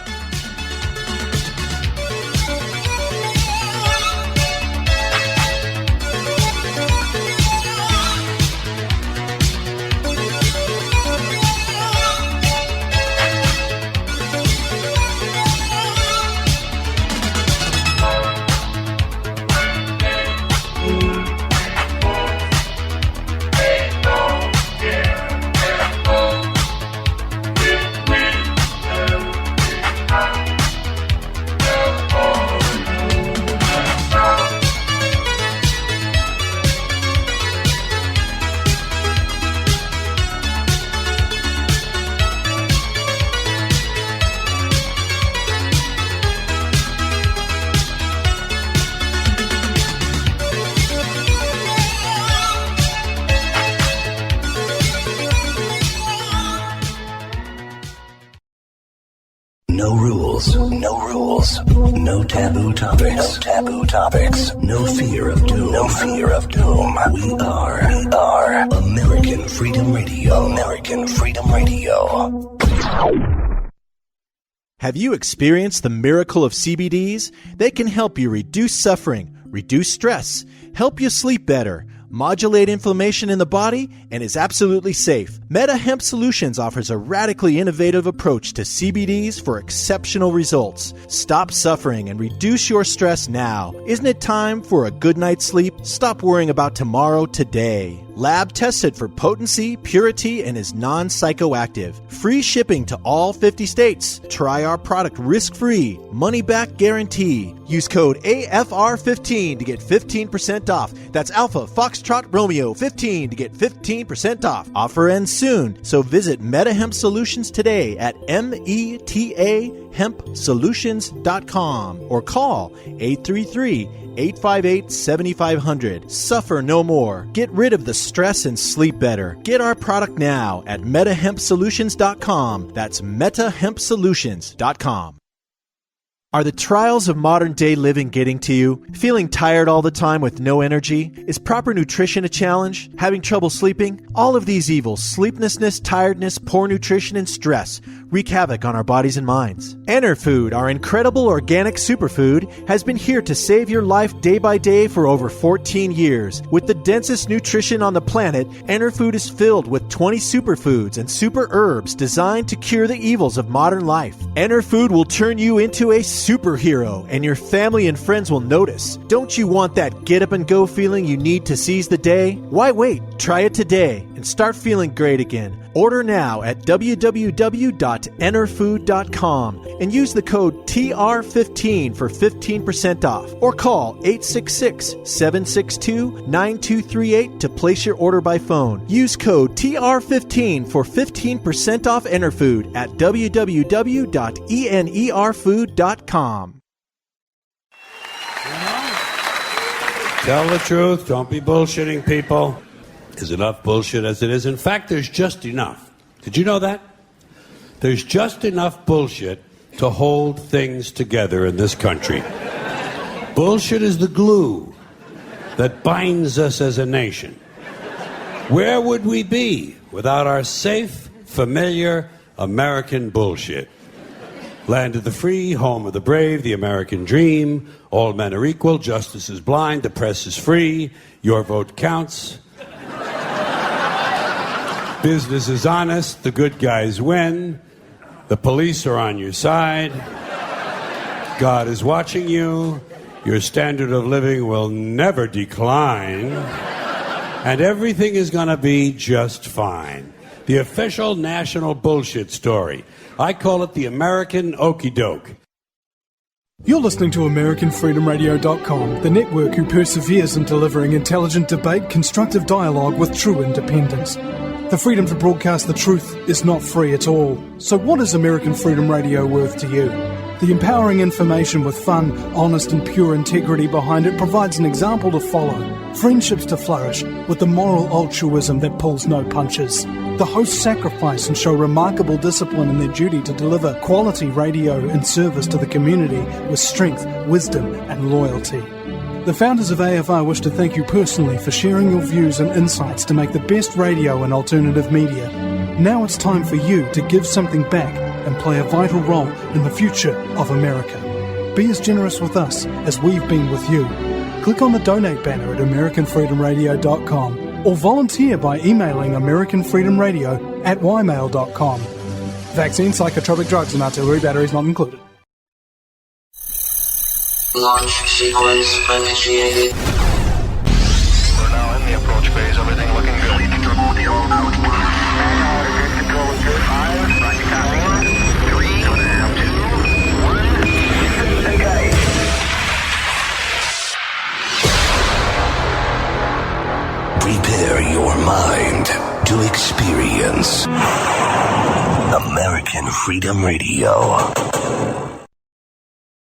labels, no rules, no taboo topics, no fear of doom, We are American Freedom Radio. Have you experienced the miracle of CBDs? They can help you reduce suffering, reduce stress, help you sleep better, modulate inflammation in the body, and is absolutely safe. Meta Hemp Solutions offers a radically innovative approach to CBDs for exceptional results. Stop suffering and reduce your stress now. Isn't it time for a good night's sleep? Stop worrying about tomorrow today. Lab tested for potency, purity, and is non-psychoactive. Free shipping to all 50 states. Try our product risk-free. Money-back guarantee. Use code AFR15 to get 15% off. That's Alpha Foxtrot Romeo 15 to get 15% off. Offer ends soon, so visit MetaHemp Solutions today at metahempsolutions.com or call 833-858-7500. Suffer no more. Get rid of the stress and sleep better. Get our product now at metahempsolutions.com. That's metahempsolutions.com. Are the trials of modern-day living getting to you? Feeling tired all the time with no energy? Is proper nutrition a challenge? Having trouble sleeping? All of these evils, sleeplessness, tiredness, poor nutrition, and stress, wreak havoc on our bodies and minds. Enerfood, our incredible organic superfood, has been here to save your life day by day for over 14 years. With the densest nutrition on the planet, Enerfood is filled with 20 superfoods and super herbs designed to cure the evils of modern life. Enerfood will turn you into a superhero, and your family and friends will notice. Don't you want that get-up-and-go feeling you need to seize the day? Why wait? Try it today and start feeling great again. Order now at www.enerfood.com and use the code TR15 for 15% off, or call 866-762-9238 to place your order by phone. Use code TR15 for 15% off Enerfood at www.enerfood.com. Tell the truth. Don't be bullshitting people. There's enough bullshit as it is. In fact, there's just enough. Did you know that? There's just enough bullshit to hold things together in this country. Bullshit is the glue that binds us as a nation. Where would we be without our safe, familiar American bullshit? Land of the free, home of the brave, the American dream. All men are equal, justice is blind, the press is free, your vote counts. Business is honest, the good guys win, the police are on your side, God is watching you, your standard of living will never decline, and everything is going to be just fine. The official national bullshit story. I call it the American Okey Doke. You're listening to AmericanFreedomRadio.com, the network who perseveres in delivering intelligent debate, constructive dialogue with true independence. The freedom to broadcast the truth is not free at all. So what is American Freedom Radio worth to you? The empowering information with fun, honest and pure integrity behind it provides an example to follow. Friendships to flourish with the moral altruism that pulls no punches. The hosts sacrifice and show remarkable discipline in their duty to deliver quality radio and service to the community with strength, wisdom and loyalty. The founders of AFR wish to thank you personally for sharing your views and insights to make the best radio and alternative media. Now it's time for you to give something back and play a vital role in the future of America. Be as generous with us as we've been with you. Click on the donate banner at AmericanFreedomRadio.com or volunteer by emailing AmericanFreedomRadio@ymail.com. Vaccine, psychotropic drugs and artillery batteries not included. Launch sequence initiated. We're now in the approach phase. Everything looking good. Control is good. 5, 4, 3, 2, 1. Engage. Prepare your mind to experience American Freedom Radio.